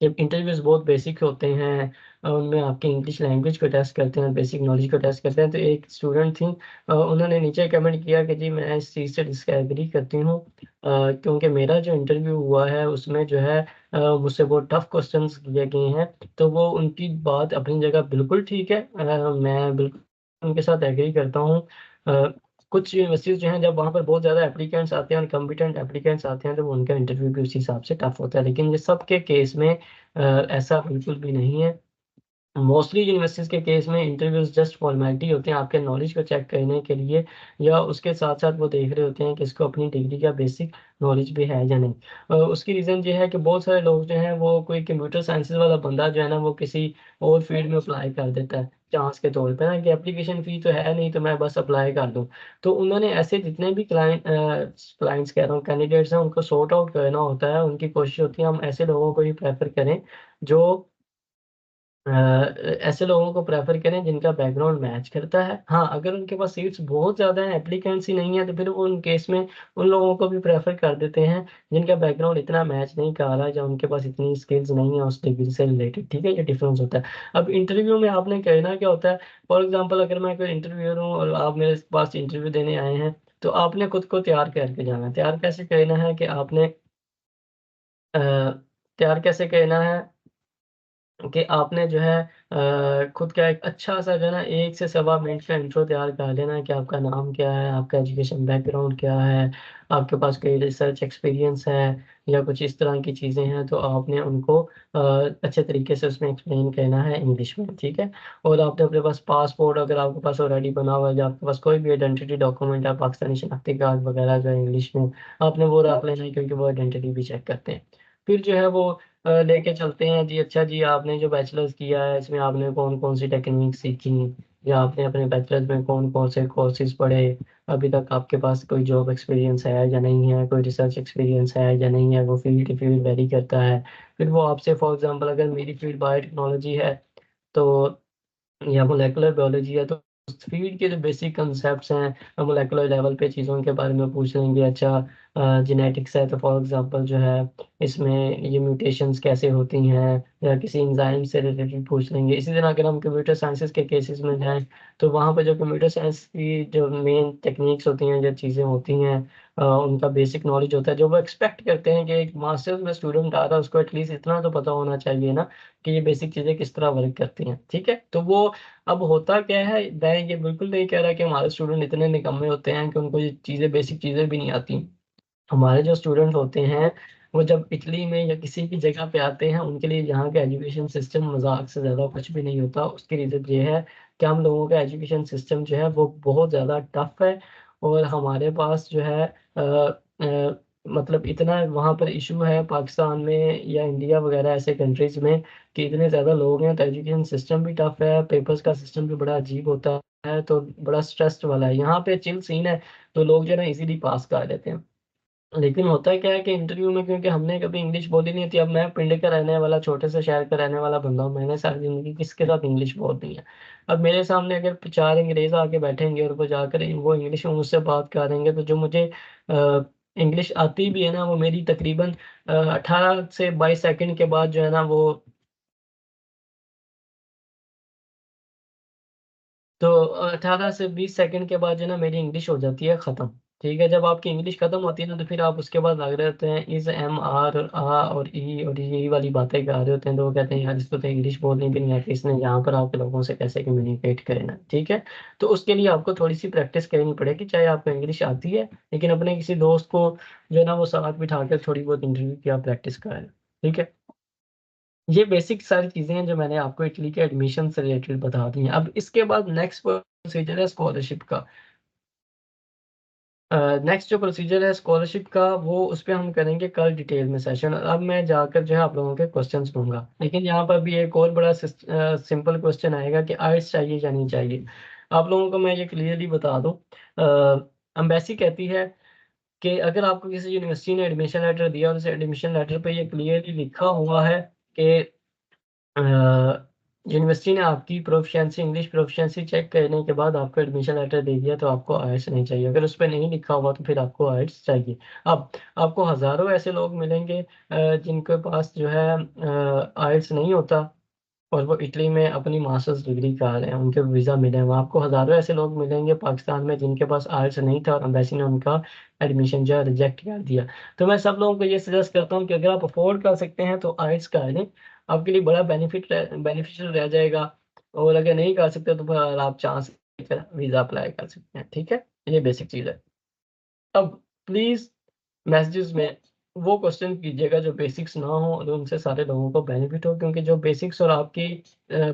जब इंटरव्यूज़ बहुत बेसिक होते हैं उनमें आपकी इंग्लिश लैंग्वेज को टेस्ट करते हैं, बेसिक नॉलेज को टेस्ट करते हैं, तो एक स्टूडेंट थी उन्होंने नीचे कमेंट किया कि जी मैं इस चीज़ से डिसएग्री करती हूँ क्योंकि मेरा जो इंटरव्यू हुआ है उसमें जो है मुझसे बहुत टफ़ क्वेश्चन्स किए गए हैं, तो वो उनकी बात अपनी जगह बिल्कुल ठीक है मैं बिल्कुल उनके साथ एग्री करता हूँ। अ, कुछ यूनिवर्सिटीज़ जो हैं जब वहाँ पर बहुत ज़्यादा एप्लीकेंट्स आते हैं और कॉम्पिटेंट एप्लीकेंट्स आते हैं, तो वो उनका इंटरव्यू भी उसी हिसाब से टफ़ होता है। लेकिन ये सबके केस में ऐसा बिल्कुल भी नहीं है। मोस्टली यूनिवर्सिटीज़ के केस में इंटरव्यूज़ जस्ट फॉर्मेलिटी होते हैं आपके नॉलेज को चेक करने के लिए या उसके साथ-साथ वो देख रहे होते हैं कि इसको अपनी डिग्री का बेसिक नॉलेज भी है या नहीं। उसकी रीज़न ये है कि बहुत सारे लोग जो हैं वो कोई कंप्यूटर साइंसेज़ वाला बंदा जो है ना वो किसी और फ़ील्ड में अप्लाई कर देता है, चांस के तौर पे ना कि एप्लीकेशन फ़ी तो है नहीं तो मैं बस अप्लाई कर दूँ। तो उन्होंने ऐसे जितने भी क्लाइंट्स कह रहा हूँ कैंडिडेट्स हैं उनको सॉर्ट आउट करना होता है, उनकी कोशिश होती है हम ऐसे लोगों को ही प्रेफ़र करें जो ऐसे लोगों को प्रेफ़र करें जिनका बैकग्राउंड मैच करता है। हाँ, अगर उनके पास सीट्स बहुत ज़्यादा हैं, एप्लीकेंट्स ही नहीं है, तो फिर वो उन केस में उन लोगों को भी प्रेफ़र कर देते हैं, जिनका बैकग्राउंड इतना मैच नहीं कर रहा या उनके पास इतनी स्किल्स नहीं है उस डिग्री से रिलेटेड, ठीक है? ये डिफ़रेंस होता है। अब इंटरव्यू में आपने करना क्या होता है, फॉर एग्ज़ाम्पल अगर मैं कोई इंटरव्यूअर हूँ और आप मेरे पास इंटरव्यू देने आए हैं, तो आपने खुद को तैयार करके जाना है। तैयार कैसे करना है कि आपने अ, तैयार कैसे करना है कि आपने जो है खुद का एक अच्छा-सा जो है ना 1 से सवा मिनट का इंट्रो तैयार कर लेना है कि आपका नाम क्या है, आपका एजुकेशन बैकग्राउंड क्या है, आपके पास कोई रिसर्च एक्सपीरियंस है या कुछ इस तरह की चीज़ें हैं, तो आपने उनको अच्छे तरीके से उसमें एक्सप्लेन करना है इंग्लिश में, ठीक है? और आपने अपने पास पासपोर्ट अगर आपके पास ऑलरेडी बना हुआ है या आपके पास कोई भी आइडेंटिटी डॉक्यूमेंट है, पाकिस्तानी शनाख्ती कार्ड वगैरह जो है इंग्लिश में, आपने वो रख लेना है क्योंकि वो आइडेंटिटी भी चेक करते हैं। फिर जो है वो लेके चलते हैं जी, अच्छा जी आपने जो बैचलर्स किया है इसमें आपने कौन-कौन सी टेक्नीक सीखी या आपने अपने बैचलर्स में कौन-कौन से कोर्सेज़ पढ़े, अभी तक आपके पास कोई जॉब एक्सपीरियंस है या नहीं है, कोई रिसर्च एक्सपीरियंस है या नहीं है, वो फील्ड टू फील्ड वेरी करता है। फिर वो आपसे फॉर एग्ज़ाम्पल अगर मेरी फील्ड बायोटेक्नोलॉजी है, तो या मोलेकुलर बायोलॉजी है, तो उस फ़ील्ड के जो बेसिक कांसेप्ट्स हैं मोलेकुलर लेवल पे चीज़ों के बारे में पूछ लेंगे। अच्छा जेनेटिक्स है तो फॉर एग्ज़ाम्पल जो है इसमें ये म्यूटेशंस कैसे होती हैं या किसी एंजाइम से रिलेटेड पूछ लेंगे। इसी तरह अगर हम कंप्यूटर साइंसेज़ के केसेस में जाएँ, तो वहाँ पे जो कंप्यूटर साइंस की जो मेन टेक्निक्स होती हैं, जो चीज़ें होती हैं उनका बेसिक नॉलेज होता है, जो वो एक्सपेक्ट करते हैं कि एक मास्टर्स में स्टूडेंट आ रहा है उसको एटलीस्ट इतना तो पता होना चाहिए ना कि ये बेसिक चीज़ें किस तरह वर्क करती हैं, ठीक है? तो वो अब होता क्या है, मैं ये बिल्कुल नहीं कह रहा कि हमारे स्टूडेंट इतने निकम्मे होते हैं कि उनको ये चीज़ें बेसिक चीज़ें भी नहीं आती। हमारे जो स्टूडेंट होते हैं, वो जब इटली में या किसी भी जगह पे आते हैं, उनके लिए यहाँ का एजुकेशन सिस्टम मज़ाक से ज़्यादा कुछ भी नहीं होता। उसकी रीज़न ये है कि हम लोगों का एजुकेशन सिस्टम जो है, वो बहुत ज़्यादा टफ़ है और हमारे पास जो है मतलब इतना वहाँ पर इश्यू है पाकिस्तान में या इंडिया वग़ैरह ऐसे कंट्रीज़ में कि इतने ज़्यादा लोग हैं, तो एजुकेशन सिस्टम भी टफ़ है, पेपर्स का सिस्टम भी बड़ा अजीब होता है, तो बड़ा स्ट्रेस्ड वाला है। यहाँ पे चिल सीन है, तो लोग जो है ना, ईज़िली पास कर लेते हैं। लेकिन होता क्या है कि इंटरव्यू में, क्योंकि हमने कभी इंग्लिश बोली नहीं थी, अब मैं पिंड का रहने वाला, छोटे से शहर का रहने वाला बंदा हूँ, मैंने सारी जिंदगी किसके साथ इंग्लिश बोलनी है। अब मेरे सामने अगर 4 अंग्रेज आके बैठेंगे और वो जाकर वो इंग्लिश में मुझसे बात करेंगे, तो जो मुझे इंग्लिश आती भी है ना, वो मेरी तकरीबन 18 से 22 सेकंड के बाद जो है ना वो, तो 18 से 20 सेकंड के बाद जो है ना मेरी इंग्लिश हो जाती है ख़त्म। ठीक है, जब आपकी इंग्लिश ख़त्म होती है ना, तो फिर आप उसके बाद लग रहे होते हैं इज़, एम, आर, आ और ई और यही वाली बातें कर रहे होते हैं, तो वो कहते हैं यार इसको तो इंग्लिश बोलनी भी नहीं आती, इसने यहाँ पर आके लोगों से कैसे कम्युनिकेट करे ना। ठीक है, तो उसके लिए आपको थोड़ी सी प्रैक्टिस करनी पड़ेगी, चाहे आपको इंग्लिश आती है, लेकिन अपने किसी दोस्त को जो है ना वो साथ बिठा कर थोड़ी बहुत इंटरव्यू की आप प्रैक्टिस कराएं। ठीक है, ये बेसिक सारी चीज़ें हैं जो मैंने आपको इटली के एडमिशन से रिलेटेड बता दी हैं। अब इसके बाद नेक्स्ट प्रोसीजर है स्कॉलरशिप का। नेक्स्ट जो प्रोसीजर है स्कॉलरशिप का, वो उस पे हम करेंगे कल डिटेल में सेशन। अब मैं जाकर जो है आप लोगों के क्वेश्चंस लूँगा। लेकिन यहाँ पर भी एक और बड़ा सिंपल क्वेश्चन आएगा कि आइल्स चाहिए या नहीं चाहिए। आप लोगों को मैं ये क्लियरली बता दूँ, एम्बेसी कहती है कि अगर आपको किसी यूनिवर्सिटी ने एडमिशन लेटर दिया और उस एडमिशन लेटर पे ये क्लियरली लिखा हुआ है कि अ, यूनिवर्सिटी ने आपकी प्रोफिशिएंसी, इंग्लिश प्रोफिशिएंसी चेक करने के बाद आपको एडमिशन लेटर दे दिया, तो आपको आइल्स नहीं चाहिए। अगर उस पे नहीं लिखा हुआ तो फिर आपको आइल्स चाहिए। अब आपको हज़ारों ऐसे लोग मिलेंगे जिनके पास जो है आइल्स नहीं होता और वो इटली में अपनी मास्टर्स डिग्री कर रहे हैं, उनके वीज़ा मिले हैं। वहाँ आपको हज़ारों ऐसे लोग मिलेंगे पाकिस्तान में जिनके पास आइल्स नहीं था और एम्बेसी ने उनका एडमिशन जो है रिजेक्ट कर दिया। तो मैं सब लोगों को ये सजेस्ट करता हूँ कि अगर आप अफ़ोर्ड कर सकते हैं तो आइल्स कर लें, आपके लिए बड़ा बेनिफिशियल रह जाएगा। और अगर नहीं कर सकते तो फिर आप चांस लेकर वीज़ा अप्लाई कर सकते हैं। ठीक है? ये बेसिक चीज़ है। अब प्लीज़ मैसेजेस में वो क्वेश्चन कीजिएगा जो बेसिक्स ना हो और उनसे सारे लोगों को बेनिफिट हो, क्योंकि जो बेसिक्स और आपकी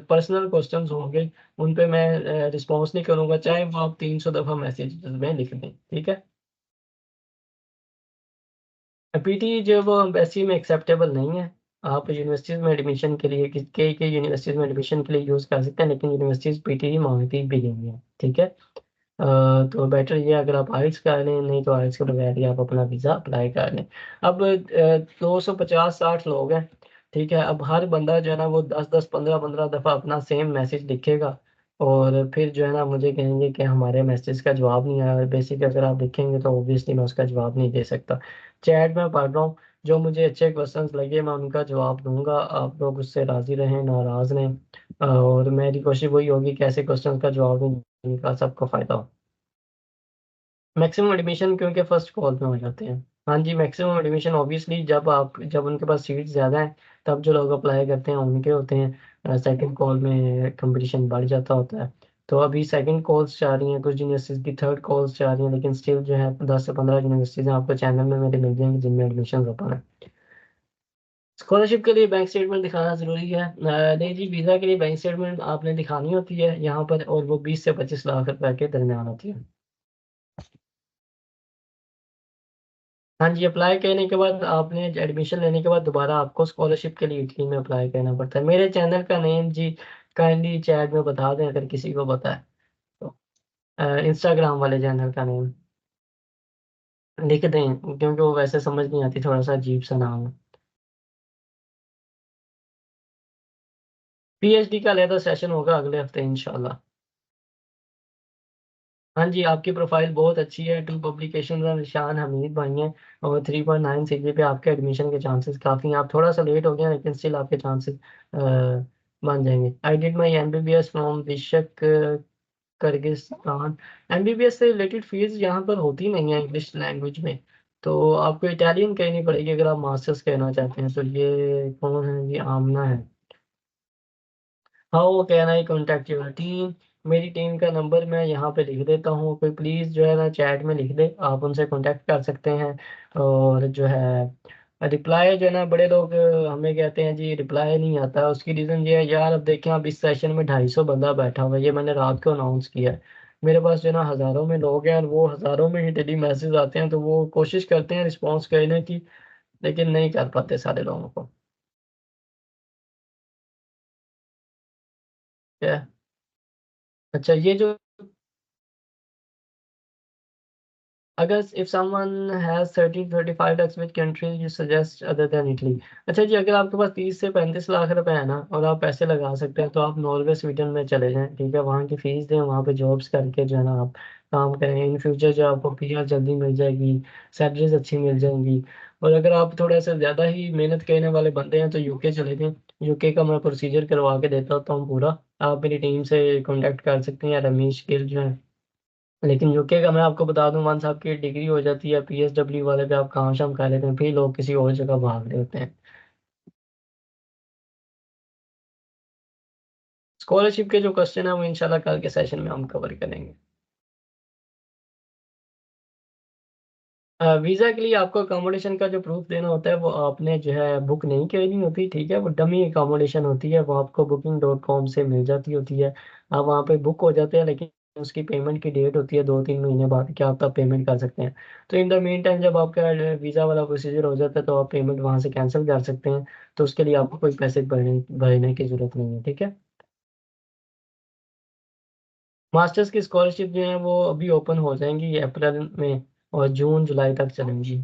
पर्सनल क्वेश्चंस होंगे उन पे मैं रिस्पॉन्स नहीं करूँगा, चाहे वो आप 300 दफ़ा मैसेजेस में लिख दें। ठीक है? पीटी जो वो एम्बेसी में एक्सेप्टेबल नहीं है। आप यूनिवर्सिटीज़ में एडमिशन के लिए कई यूनिवर्सिटीज़ में एडमिशन के लिए यूज़ कर सकते हैं, लेकिन यूनिवर्सिटीज़ पीटी ही माँगती भी नहीं है। ठीक है? तो बेटर ये है अगर आप आइल्स कर लें, नहीं तो आइल्स के बगैर ही आप अपना वीज़ा अप्लाई कर लें। अब 250-60 लोग हैं, ठीक है? अब हर बंदा जो है ना वो 10-10, 15-15 दफ़ा अपना सेम मैसेज लिखेगा और फिर जो है ना मुझे कहेंगे कि हमारे मैसेज का जवाब नहीं आया। और बेसिक अगर आप लिखेंगे तो ऑब्वियसली मैं उसका जवाब नहीं दे सकता। चैट में पढ़ रहा हूँ, जो मुझे अच्छे क्वेश्चंस लगे मैं उनका जवाब दूँगा, आप लोग उससे राज़ी रहें, नाराज़ रहें। और मेरी कोशिश वही होगी कि ऐसे क्वेश्चंस का जवाब दूँ जिनका सबको फ़ायदा हो। मैक्सिमम एडमिशन क्योंकि फर्स्ट कॉल में हो जाते हैं। हाँ जी, मैक्सिमम एडमिशन ऑब्वियसली जब उनके पास सीट्स ज़्यादा हैं, तब जो लोग अप्लाई करते हैं उनके होते हैं। सेकंड कॉल में कंपटीशन बढ़ जाता होता है। तो अभी सेकंड कॉल्स जा रही हैं, कुछ यूनिवर्सिटीज़ की थर्ड कॉल्स जा रही हैं, लेकिन स्टिल जो है 10 से 15 यूनिवर्सिटीज़ हैं, आपको चैनल में मेरे मिल जाएँगी जिनमें एडमिशन्स ओपन हैं। स्कॉलरशिप के लिए बैंक स्टेटमेंट दिखाना ज़रूरी है। नहीं जी, वीज़ा के लिए बैंक स्टेटमेंट आपने दिखानी होती है यहाँ पर, और वो 20 से 25 लाख रुपए के दरमियान होती है। हाँ जी, अप्लाई करने के बाद आपने एडमिशन लेने के बाद दोबारा आपको स्कॉलरशिप के लिए इटली में अप्लाई करना पड़ता है। मेरे चैनल का नेम जी काइंडली चैट में बता दें अगर किसी को पता है तो। इंस्टाग्राम वाले चैनल का नेम लिख दें, क्योंकि वो वैसे समझ नहीं आती, थोड़ा-सा अजीब-सा नाम है। पीएचडी का अलहदा सेशन होगा अगले हफ्ते इंशाल्लाह। हाँ जी, आपकी प्रोफ़ाइल बहुत अच्छी है, 2 पब्लिकेशंस हैं, निशान हमीद भाई हैं और 3.9 सीजी पे आपके एडमिशन के चांसेस काफ़ी हैं। आप थोड़ा-सा लेट हो गए हैं, लेकिन स्टिल आपके चांसेस बन जाएँगे। I did my MBBS from Bishkek Kyrgyzstan. MBBS से रिलेटेड फ़ील्ड्स यहाँ पर होती नहीं है इंग्लिश लैंग्वेज में, तो आपको इटालियन करनी पड़ेगी अगर आप मास्टर्स करना चाहते हैं। तो ये कौन है? ये आमना है। How can eye contact your team? मेरी टीम का नंबर मैं यहाँ पे लिख देता हूँ, कोई प्लीज़ जो है ना चैट में लिख दे, आप उनसे कॉन्टैक्ट कर सकते हैं। और जो है रिप्लाई जो है ना, बड़े लोग हमें कहते हैं जी रिप्लाई नहीं आता, उसकी रीज़न ये है यार, अब देखें अब इस सेशन में 250 बंदा बैठा हुआ है, ये मैंने रात को अनाउंस किया है। मेरे पास जो है ना हज़ारों में लोग हैं और वो हज़ारों में ही डेली मैसेज आते हैं, तो वो कोशिश करते हैं रिस्पॉन्स करने की, लेकिन नहीं कर पाते सारे लोगों को। क्या? अच्छा, ये जो अगर if someone has 30-35 lakhs which country you suggest other than Italy? अच्छा जी, अगर आपके पास 30 से 35 लाख रुपए है ना और आप पैसे लगा सकते हैं तो आप नॉर्वे, स्वीडन में चले जाएँ, ठीक है? वहाँ की फीस दें, वहाँ पे जॉब्स करके जो है ना आप काम करें। इन फ्यूचर जो आपको पीआर जल्दी मिल जाएगी, सैलरीज़ अच्छी मिल जाएँगी। और अगर आप थोड़ा-सा ज़्यादा ही मेहनत करने वाले बंदे हैं तो यूके चले जाएँ। यूके का मैं प्रोसीजर करवा के देता होता हूँ पूरा। आप मेरी टीम से कॉन्टैक्ट कर सकती हैं, रमेश गिल जो हैं। लेकिन यूके का मैं आपको बता दूँ, वंस आपकी डिग्री हो जाती है पीएसडब्ल्यू वाले पे आप काम-शाम कर लेते हैं, फिर लोग किसी और जगह भाग रहे होते हैं। स्कॉलरशिप के जो क्वेश्चन है वो इंशाल्लाह कल के सेशन में हम कवर करेंगे। वीज़ा के लिए आपको अकोमोडेशन का जो प्रूफ़ देना होता है वो आपने जो है बुक नहीं करनी होती, ठीक है? वो डमी अकोमोडेशन होती है, वो आपको booking.com से मिल जाती होती है। आप वहाँ पे बुक हो जाते हैं, लेकिन उसकी पेमेंट की डेट होती है 2-3 महीने बाद कि आप तब पेमेंट कर सकते हैं। तो इन द मीन टाइम जब आपका वीज़ा वाला प्रोसीजर हो जाता है तो आप पेमेंट वहाँ से कैंसल कर सकते हैं। तो उसके लिए आपको कोई पैसे भरने भरने की ज़रूरत नहीं है, ठीक है? मास्टर्स की स्कॉलरशिप जो है वो अभी ओपन हो जाएँगी अप्रैल में और जून-जुलाई तक चलेंगी।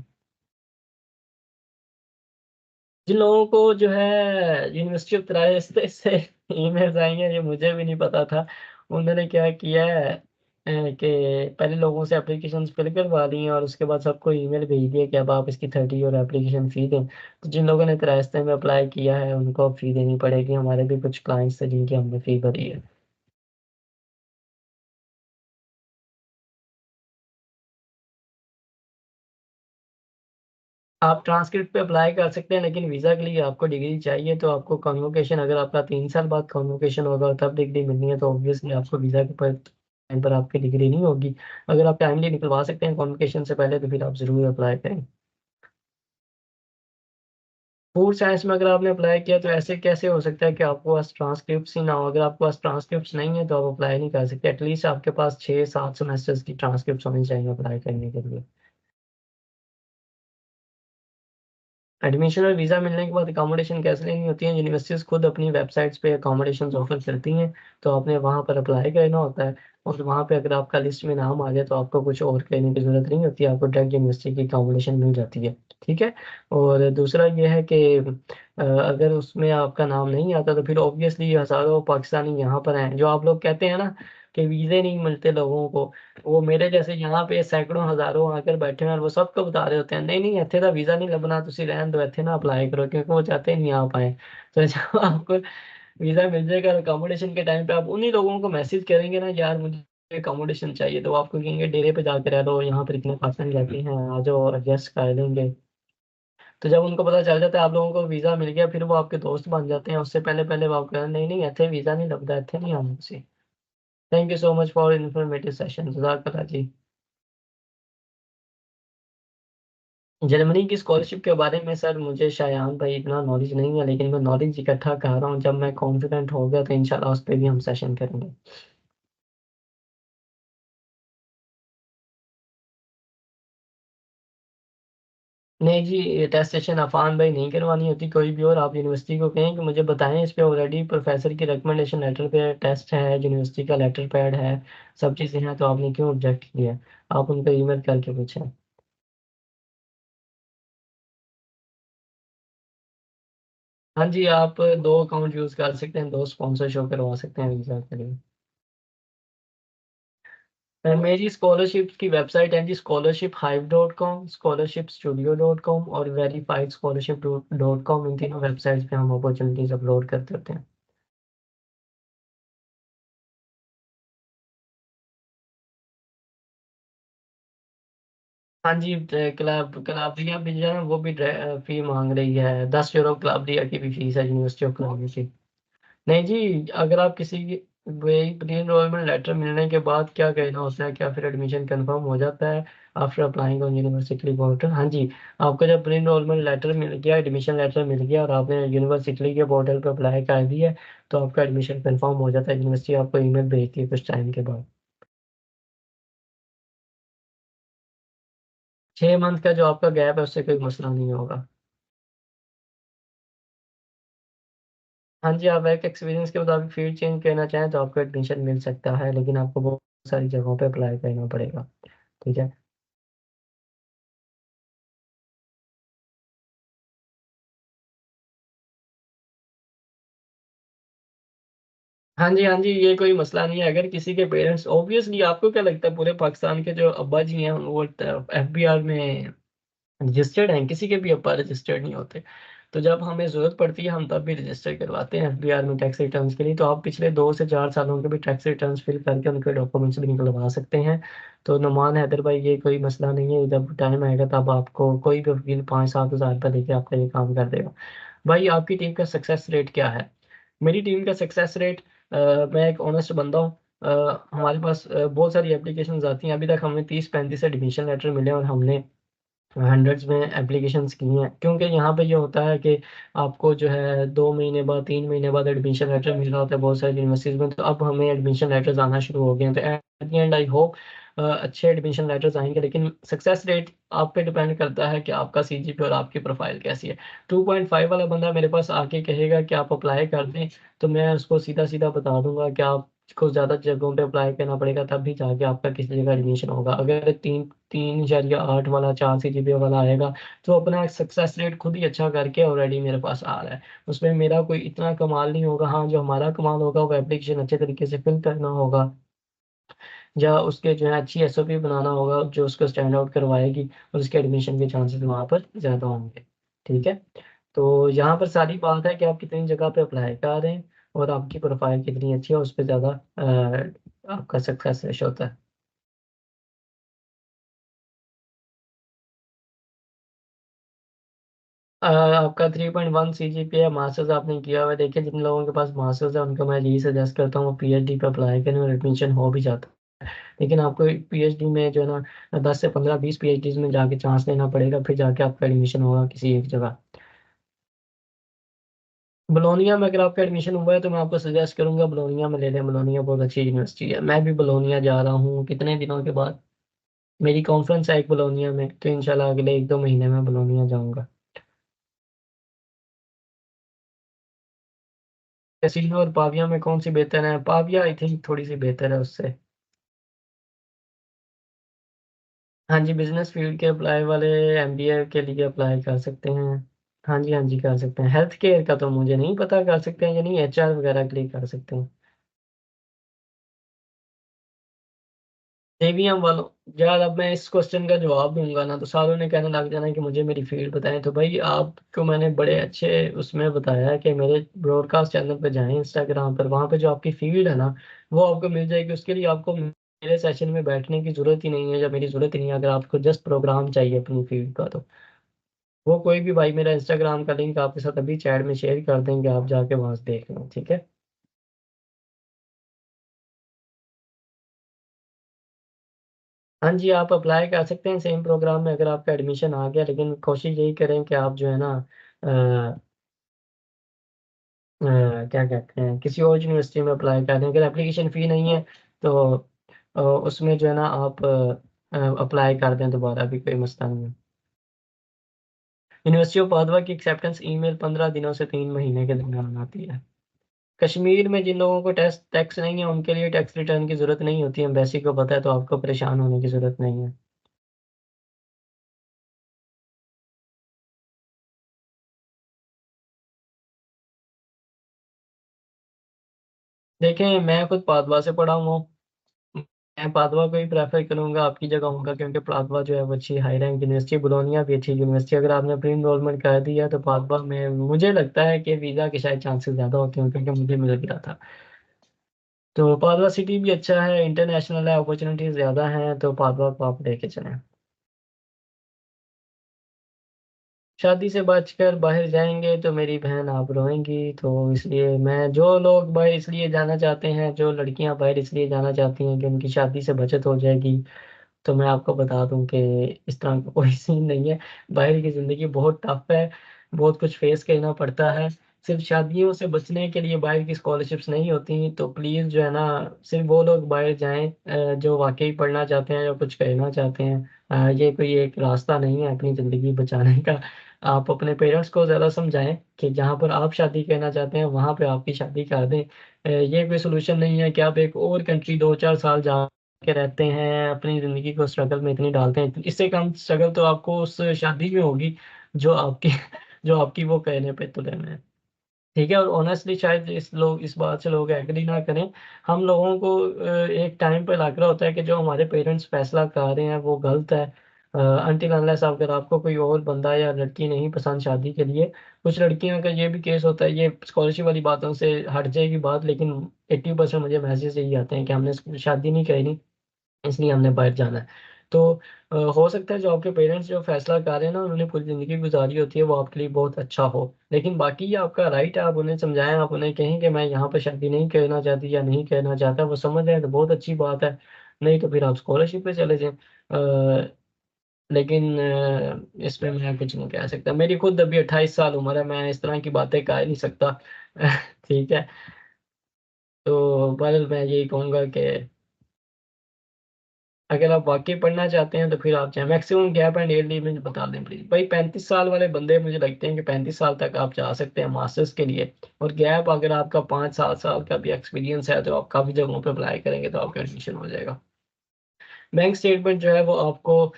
जिन लोगों को जो है यूनिवर्सिटी ऑफ राजस्थान से ईमेल्स आएँगे, ये मुझे भी नहीं पता था। उन्होंने क्या किया है कि पहले लोगों से एप्लीकेशंस फिल करवा ली हैं और उसके बाद सबको ईमेल भेज दिया कि अब आप इसकी 30 और एप्लीकेशन फ़ी दें। तो जिन लोगों ने राजस्थान में अप्लाई किया है, उनको अब फ़ी देनी पड़ेगी। हमारे भी कुछ क्लाइंट्स थे जिनकी हमने फ़ी भरी है। आप ट्रांसक्रिप्ट पे अप्लाई कर सकते हैं, लेकिन वीज़ा के लिए आपको डिग्री चाहिए, तो आपको कन्वोकेशन अगर आपका 3 साल बाद कन्वोकेशन होगा और तब डिग्री मिलनी है, तो ऑब्वियसली आपको वीज़ा के पर टाइम पर आपकी डिग्री नहीं होगी। अगर आप टाइमली निकलवा सकते हैं कन्वोकेशन से पहले, तो फिर आप ज़रूर अप्लाई करें। फूड साइंस में अगर आपने अप्लाई किया, तो ऐसे कैसे हो सकता है कि आपके पास ट्रांसक्रिप्ट्स ही ना हो? अगर आपके पास ट्रांसक्रिप्ट्स नहीं है, तो आप अप्लाई नहीं कर सकते। एटलीस्ट आपके पास 6-7 सेमेस्टर्स की ट्रांसक्रिप्ट्स होनी चाहिए अप्लाई करने के लिए। एडमिशन और वीज़ा मिलने के बाद अकोमोडेशन कैसे लेनी होती है, यूनिवर्सिटीज़ खुद अपनी वेबसाइट्स पे अकोमोडेशंस ऑफ़र करती हैं, तो आपने वहाँ पर अप्लाई करना होता है और वहाँ पे अगर आपका लिस्ट में नाम आ जाए, तो आपको कुछ और करने की ज़रूरत नहीं होती है, आपको डायरेक्ट यूनिवर्सिटी की अकोमोडेशन मिल जाती है, ठीक है? और दूसरा ये है कि अगर उसमें आपका नाम नहीं आता, तो फिर ऑब्वियसली हज़ारों पाकिस्तानी यहाँ पर हैं, जो आप लोग कहते हैं ना कि वीज़े नहीं मिलते लोगों को, वो मेरे जैसे यहाँ पे सैकड़ों हज़ारों आकर बैठे हैं और वो सबको बता रहे होते हैं, नहीं-नहीं इत्थे दा वीज़ा नहीं लगना तुसी रहने दो इत्थे ना अप्लाई करो क्योंकि वो चाहते नहीं आप आएँ। तो जब आपको वीज़ा मिल जाएगा अकोमोडेशन के टाइम पे आप उन्हीं लोगों को मैसेज करेंगे ना यार मुझे अकोमोडेशन चाहिए, तो वो आपको कहेंगे डेरे पे जाके रह लो, यहाँ पर इतने पाकिस्तानी रहते हैं, आ जाओ एडजस्ट कर लेंगे। तो जब उनको पता चल जाता है आप लोगों को वीज़ा मिल गया फिर वो आपके दोस्त बन जाते हैं, उससे पहले-पहले वो आपको नहीं-नहीं इत्थे वीज़ा नहीं लगदा, इत्थे नहीं आना तुसी। Thank you so much for informative session जज़ाकल्लाह जी। जर्मनी की स्कॉलरशिप के बारे में सर मुझे शायान भाई इतना नॉलेज नहीं है, लेकिन मैं नॉलेज इकट्ठा कर रहा हूँ। जब मैं कॉन्फिडेंट हो गया तो इंशाल्लाह उस पे भी हम सेशन करेंगे। नहीं जी, ये टेस्टेशन अफ़ान भाई नहीं करवानी होती कोई भी और आप यूनिवर्सिटी को कहें कि मुझे बताएँ इस पे ऑलरेडी प्रोफ़ेसर की रिकमेंडेशन लेटर पे टेस्ट है, यूनिवर्सिटी का लेटर पैड है, सब चीज़ें हैं तो आपने क्यों ऑब्जेक्ट किया? आप उनको ईमेल करके पूछें। हाँ जी, आप 2 अकाउंट यूज़ कर सकते हैं, 2 स्पॉन्सर शो करवा सकते हैं वीज़ा के लिए। मेरी स्कॉलरशिप की वेबसाइट है जी scholarshiphive.com, scholarshipstudio.com और verifiedScholarship.com इन तीनों वेबसाइट्स पे हम अपॉर्चुनिटीज़ अपलोड करते होते हैं। हाँ जी, कलाब्रिया भी जो है वो भी फ़ी माँग रही है, €10 कलाब्रिया की भी फ़ीस है यूनिवर्सिटी ऑफ कलाब्रिया की। नहीं जी, अगर आप किसी की वही प्री एनरोलमेंट लेटर मिलने के बाद क्या कहना होता है, क्या फिर एडमिशन कन्फर्म हो जाता है after applying on university portal? हाँ जी, आपको जब प्री एनरोलमेंट लेटर मिल गया, एडमिशन लेटर मिल गया और आपने यूनिवर्सिटी के पोर्टल पे अप्लाई कर दिया है, तो आपका एडमिशन कन्फर्म हो जाता है, यूनिवर्सिटी आपको ईमेल भेजती है कुछ टाइम के बाद। 6 मंथ का जो आपका गैप है उससे कोई मसला नहीं होगा। हाँ जी, आप वर्क एक्सपीरियंस के मुताबिक फ़ील्ड चेंज करना चाहें तो आपको एडमिशन मिल सकता है, लेकिन आपको बहुत सारी जगहों पे अप्लाई करना पड़ेगा, ठीक है? हाँ जी, हाँ जी, ये कोई मसला नहीं है। अगर किसी के पेरेंट्स, ऑब्वियसली आपको क्या लगता है पूरे पाकिस्तान के जो अब्बा जी हैं वो एफबीआर में रजिस्टर्ड हैं? किसी के भी अब्बा रजिस्टर्ड नहीं होते। तो जब हमें ज़रूरत पड़ती है हम तब भी रजिस्टर करवाते हैं एफबीआर में टैक्स रिटर्न्स के लिए। तो आप पिछले 2 से 4 सालों के भी टैक्स रिटर्न्स फिल करके उनके डॉक्यूमेंट्स भी निकलवा सकते हैं। तो नुमान हैदर भाई, ये कोई मसला नहीं है। जब टाइम आएगा तब आपको कोई भी वकील 5-7 हज़ार रुपये देके आपका ये काम कर देगा। भाई आपकी टीम का सक्सेस रेट क्या है? मेरी टीम का सक्सेस रेट, मैं एक ऑनेस्ट बंदा हूँ। हमारे पास बहुत सारी एप्लीकेशंस आती हैं। अभी तक हमें 30-35 एडमिशन लेटर मिले और हमने हंड्रेड्स में एप्लीकेशंस की हैं। क्योंकि यहाँ पे ये होता है कि आपको जो है 2 महीने बाद, 3 महीने बाद एडमिशन लेटर मिल रहा होता है बहुत सारी यूनिवर्सिटीज़ में। तो अब हमें एडमिशन लेटर्स आना शुरू हो गए हैं। तो at the and I hope अच्छे एडमिशन लेटर्स आएंगे। लेकिन सक्सेस रेट आप पे डिपेंड करता है कि आपका सीजीपी और आपकी प्रोफाइल कैसी है। 2.5 वाला बंदा मेरे पास आके कहेगा कि आप अप्लाई कर दें, तो मैं उसको सीधा सीधा बता दूंगा कि आपको ज़्यादा जगहों पे अप्लाई करना पड़ेगा, तब भी जाके आपका किसी जगह एडमिशन होगा। अगर 3.8 वाला 4 सीजीपीए वाला आएगा, तो अपना सक्सेस रेट खुद ही अच्छा करके ऑलरेडी मेरे पास आ रहा है। उसमें मेरा कोई इतना कमाल नहीं होगा। हाँ, जो हमारा कमाल होगा वो एप्लीकेशन अच्छे तरीके से फिल करना होगा, या उसके जो है अच्छी एसओपी बनाना होगा जो उसको स्टैंड आउट करवाएगी, और उसके एडमिशन के चांसेस वहाँ पर ज़्यादा होंगे। ठीक है। तो यहाँ पर सारी बात है कि आप कितनी जगह पे अप्लाई कर रहे हैं और आपकी प्रोफाइल कितनी अच्छी है, उस पर ज़्यादा आपका सक्सेस रेश होता है। आपका 3.1 सीजीपीए, मास्टर्स आपने किया हुआ है। देखिए, जिन लोगों के पास मास्टर्स है उनको मैं यही सजेस्ट करता हूँ पीएचडी पे अप्लाई करें और एडमिशन हो भी जाता है। लेकिन आपको पीएचडी में जो है ना 10 से 15 20 पीएचडी में जाके चांस लेना पड़ेगा, फिर जाके आपका एडमिशन होगा किसी एक जगह। बोलोनिया में अगर आपका एडमिशन हुआ है तो मैं आपको सजेस्ट करूंगा बोलोनिया में ले लें। बोलोनिया बहुत अच्छी यूनिवर्सिटी है। मैं भी बोलोनिया जा रहा हूँ कितने दिनों के बाद। मेरी कॉन्फ्रेंस है एक बोलोनिया में, तो इंशाल्लाह अगले 1-2 महीने में बोलोनिया जाऊंगा। कैसीनो और पाविया में कौन सी बेहतर है? पाविया आई थिंक थोड़ी सी बेहतर है उससे। हाँ जी, बिजनेस फील्ड के अप्लाई वाले एमबीए के लिए अप्लाई कर सकते हैं। हाँ जी, हाँ जी, कर सकते हैं। हेल्थ केयर का तो मुझे नहीं पता कर सकते हैं या नहीं, एचआर वगैरह के लिए कर सकते हैं। जेवीएम वालों, यार अब मैं इस क्वेश्चन का जवाब दूंगा ना तो सारों ने कहने लग जाना कि मुझे मेरी फील्ड बताएं। तो भाई आपको मैंने बड़े अच्छे उसमें बताया है कि मेरे ब्रॉडकास्ट चैनल पे जाएं इंस्टाग्राम पर, वहां पे जो आपकी फील्ड है ना वो आपको मिल जाएगी। उसके लिए आपको मेरे सेशन में बैठने की जरूरत ही नहीं है, या मेरी जरूरत ही नहीं है। अगर आपको जस्ट प्रोग्राम चाहिए अपनी फील्ड का, तो वो कोई भी भाई मेरा इंस्टाग्राम का लिंक आपके साथ अभी चैट में शेयर कर देंगे, आप जाके वहां से देख लो। ठीक है। हाँ जी, आप अप्लाई कर सकते हैं सेम प्रोग्राम में अगर आपका एडमिशन आ गया। लेकिन कोशिश यही करें कि आप जो है ना क्या कहते हैं, किसी और यूनिवर्सिटी में अप्लाई कर दें। अगर एप्लीकेशन फ़ी नहीं है तो उसमें जो है ना आप अप्लाई कर दें दोबारा, भी कोई मसला नहीं है। यूनिवर्सिटी ऑफ पादवा की एक्सेप्टेंस ईमेल 15 दिनों से 3 महीने के दरमियान आती है। कश्मीर में जिन लोगों को टेस्ट टैक्स नहीं है उनके लिए टैक्स रिटर्न की ज़रूरत नहीं होती है, एम्बेसी को पता है, तो आपको परेशान होने की ज़रूरत नहीं है। देखें, मैं खुद पादवा से पढ़ा हुआ हूँ। मैं पादवा को ही प्रेफर करूंगा आपकी जगह होगा, क्योंकि पादवा जो है वो अच्छी हाई रैंक यूनिवर्सिटी, बोलोनिया भी अच्छी यूनिवर्सिटी। अगर आपने प्री इनरोलमेंट कर दिया तो पादवा में मुझे लगता है कि वीज़ा के शायद चांसेस ज़्यादा होते हैं, क्योंकि मुझे मिल गया था। तो पादवा सिटी भी अच्छा है, इंटरनेशनल है, अपॉर्चुनिटीज ज़्यादा हैं, तो पादवा को आप लेके चलें। शादी से बचकर बाहर जाएंगे तो मेरी बहन आप रोएंगी। तो इसलिए मैं, जो लोग बाहर इसलिए जाना चाहते हैं, जो लड़कियां बाहर इसलिए जाना चाहती हैं कि उनकी शादी से बचत हो जाएगी, तो मैं आपको बता दूं कि इस तरह का कोई सीन नहीं है। बाहर की ज़िंदगी बहुत टफ है, बहुत कुछ फेस करना पड़ता है। सिर्फ शादियों से बचने के लिए बाहर की स्कॉलरशिप्स नहीं होती। तो प्लीज़ जो है ना, सिर्फ वो लोग बाहर जाएं जो वाकई पढ़ना चाहते हैं या कुछ कहना चाहते हैं। ये कोई एक रास्ता नहीं है अपनी ज़िंदगी बचाने का। आप अपने पेरेंट्स को ज़्यादा समझाएं कि जहाँ पर आप शादी करना चाहते हैं वहाँ पे आपकी शादी कर दें। ये कोई सोल्यूशन नहीं है कि आप एक और कंट्री 2-4 साल जा के रहते हैं, अपनी ज़िंदगी को स्ट्रगल में इतनी डालते हैं। इससे कम स्ट्रगल तो आपको उस शादी में होगी जो आपकी जो आपकी वो कहने पे तुले में है। ठीक है। और ऑनेस्टली शायद इस बात से लोग एग्री ना करें। हम लोगों को एक टाइम पे लग रहा होता है कि जो हमारे पेरेंट्स फैसला कर रहे हैं वो गलत है। अनटिल अनलेस अगर आपको कोई और बंदा या लड़की नहीं पसंद शादी के लिए। कुछ लड़कियों का ये भी केस होता है, ये स्कॉलरशिप वाली बातों से हट जाएगी बात, लेकिन 80% मुझे मैसेज यही आते हैं कि हमने शादी नहीं करनी, इसलिए हमने बाहर जाना है। तो हो सकता है जो आपके पेरेंट्स जो फैसला कर रहे हैं ना, उन्होंने पूरी ज़िंदगी गुज़ारी होती है, वो आपके लिए बहुत अच्छा हो। लेकिन बाकी ये आपका राइट है, आप उन्हें समझाएँ, आप उन्हें कहें कि मैं यहाँ पे शादी नहीं करना चाहती या नहीं करना चाहता, वो समझ रहे हैं तो बहुत अच्छी बात है, नहीं तो फिर आप स्कॉलरशिप पे चले जाएँ। लेकिन इसमें मैं कुछ नहीं कह सकता। मेरी खुद अभी 28 साल उम्र है, मैं इस तरह की बातें कह ही नहीं सकता। ठीक है? तो बहरहाल मैं यही कहूँगा कि अगर आप वाक़ई पढ़ना चाहते हैं तो फिर आप चाहें मैक्सिमम गैप एंड ईयरली मुझे बता दें प्लीज़। भाई 35 साल वाले बंदे मुझे लगते हैं कि 35 साल तक आप जा सकते हैं मास्टर्स के लिए। और गैप अगर आपका 5-7 साल का भी एक्सपीरियंस है तो आप काफ़ी जगहों पे अप्लाई करेंगे तो आपका एडमिशन हो जाएगा। बैंक स्टेटमेंट जो है वो आपको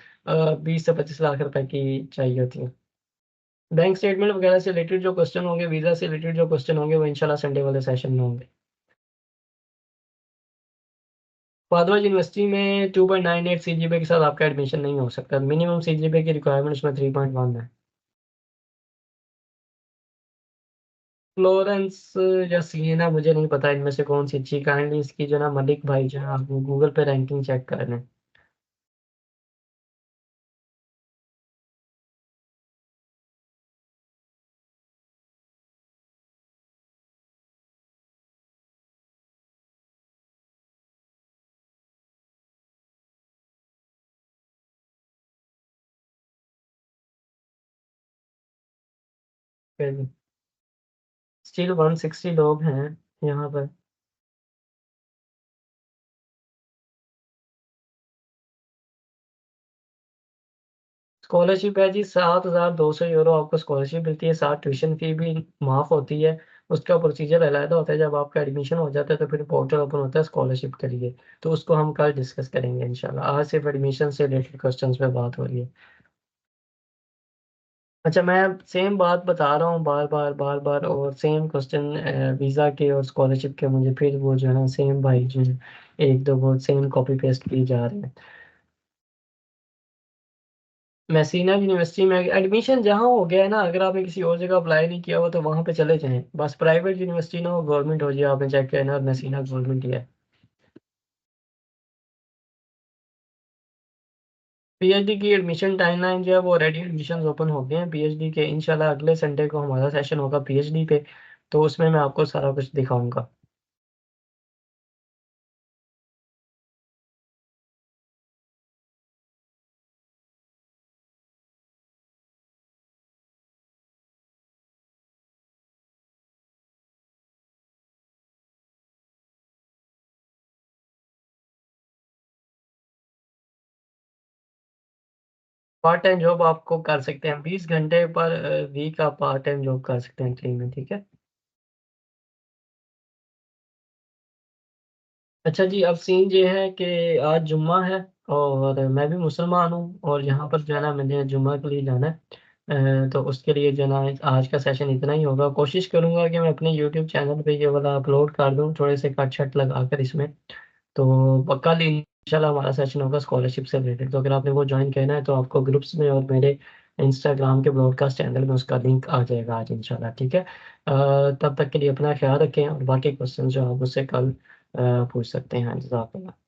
20 से 25 लाख रुपए की चाहिए होती है। बैंक स्टेटमेंट वगैरह से रिलेटेड जो क्वेश्चन होंगे, वीज़ा से रिलेटेड जो क्वेश्चन होंगे वो इंशाल्लाह संडे वाले सेशन में होंगे। फर्दर यूनिवर्सिटी में 2.98 सीजीपीए के साथ आपका एडमिशन नहीं हो सकता। मिनिमम सीजीपीए की रिक्वायरमेंट उसमें 3.1 है। फ्लोरेंस या सिएना मुझे नहीं पता इनमें से कौन सी अच्छी, काइंडली इसकी जो ना मलिक भाई जो है आप गूगल पे रैंकिंग चेक कर लें। स्टिल 160 लोग हैं यहाँ पर। स्कॉलरशिप है जी 7,200 यूरो आपको स्कॉलरशिप मिलती है, साथ ट्यूशन फी भी माफ़ होती है। उसका प्रोसीजर अलहदा होता है, जब आपका एडमिशन हो जाता है तो फिर पोर्टल ओपन होता है स्कॉलरशिप के लिए। तो उसको हम कल डिस्कस करेंगे इंशाल्लाह। आज सिर्फ एडमिशन से रिलेटेड क्वेश्चंस पे बात हो रही है। अच्छा, मैं सेम बात बता रहा हूँ बार-बार और सेम क्वेश्चन वीज़ा के और स्कॉलरशिप के मुझे फिर वो जो है ना सेम भाई जो है, 1-2 बहुत सेम कॉपी पेस्ट किए जा रहे हैं। मेसीना यूनिवर्सिटी में एडमिशन जहाँ हो गया है ना, अगर आपने किसी और जगह अप्लाई नहीं किया हो तो वहाँ पे चले जाएँ। बस प्राइवेट यूनिवर्सिटी ना हो, गवर्नमेंट हो जाए, आपने चेक किया है ना, और मेसीना गवर्नमेंट ही है। पीएचडी की एडमिशन टाइमलाइन जो है वो ऑलरेडी एडमिशंस ओपन हो गए हैं पीएचडी के। इंशाल्लाह अगले संडे को हमारा सेशन होगा पीएचडी पे, तो उसमें मैं आपको सारा कुछ दिखाऊँगा। पार्ट टाइम जॉब आपको कर सकते हैं 20 घंटे पर वीक आप पार्ट टाइम जॉब कर सकते हैं फ्री में, ठीक है? अच्छा जी, अब सीन ये है कि आज जुम्मा है और मैं भी मुसलमान हूँ और यहाँ पर जो है ना मैंने जुम्मा के लिए जाना है। तो उसके लिए जो है ना आज का सेशन इतना ही होगा। कोशिश करूँगा कि मैं अपने यूट्यूब चैनल पे ये वाला अपलोड कर दूँ थोड़े से कट-शट लगाकर इसमें। तो कल इंशाल्लाह हमारा सेशन होगा स्कॉलरशिप से रिलेटेड। तो अगर आपने वो जॉइन करना है तो आपको ग्रुप्स में और मेरे इंस्टाग्राम के ब्रॉडकास्ट चैनल में उसका लिंक आ जाएगा आज इंशाल्लाह, ठीक है? तब तक के लिए अपना ख़्याल रखें और बाकी क्वेश्चन जो आप मुझसे कल पूछ सकते हैं। जज़ाकल्लाह।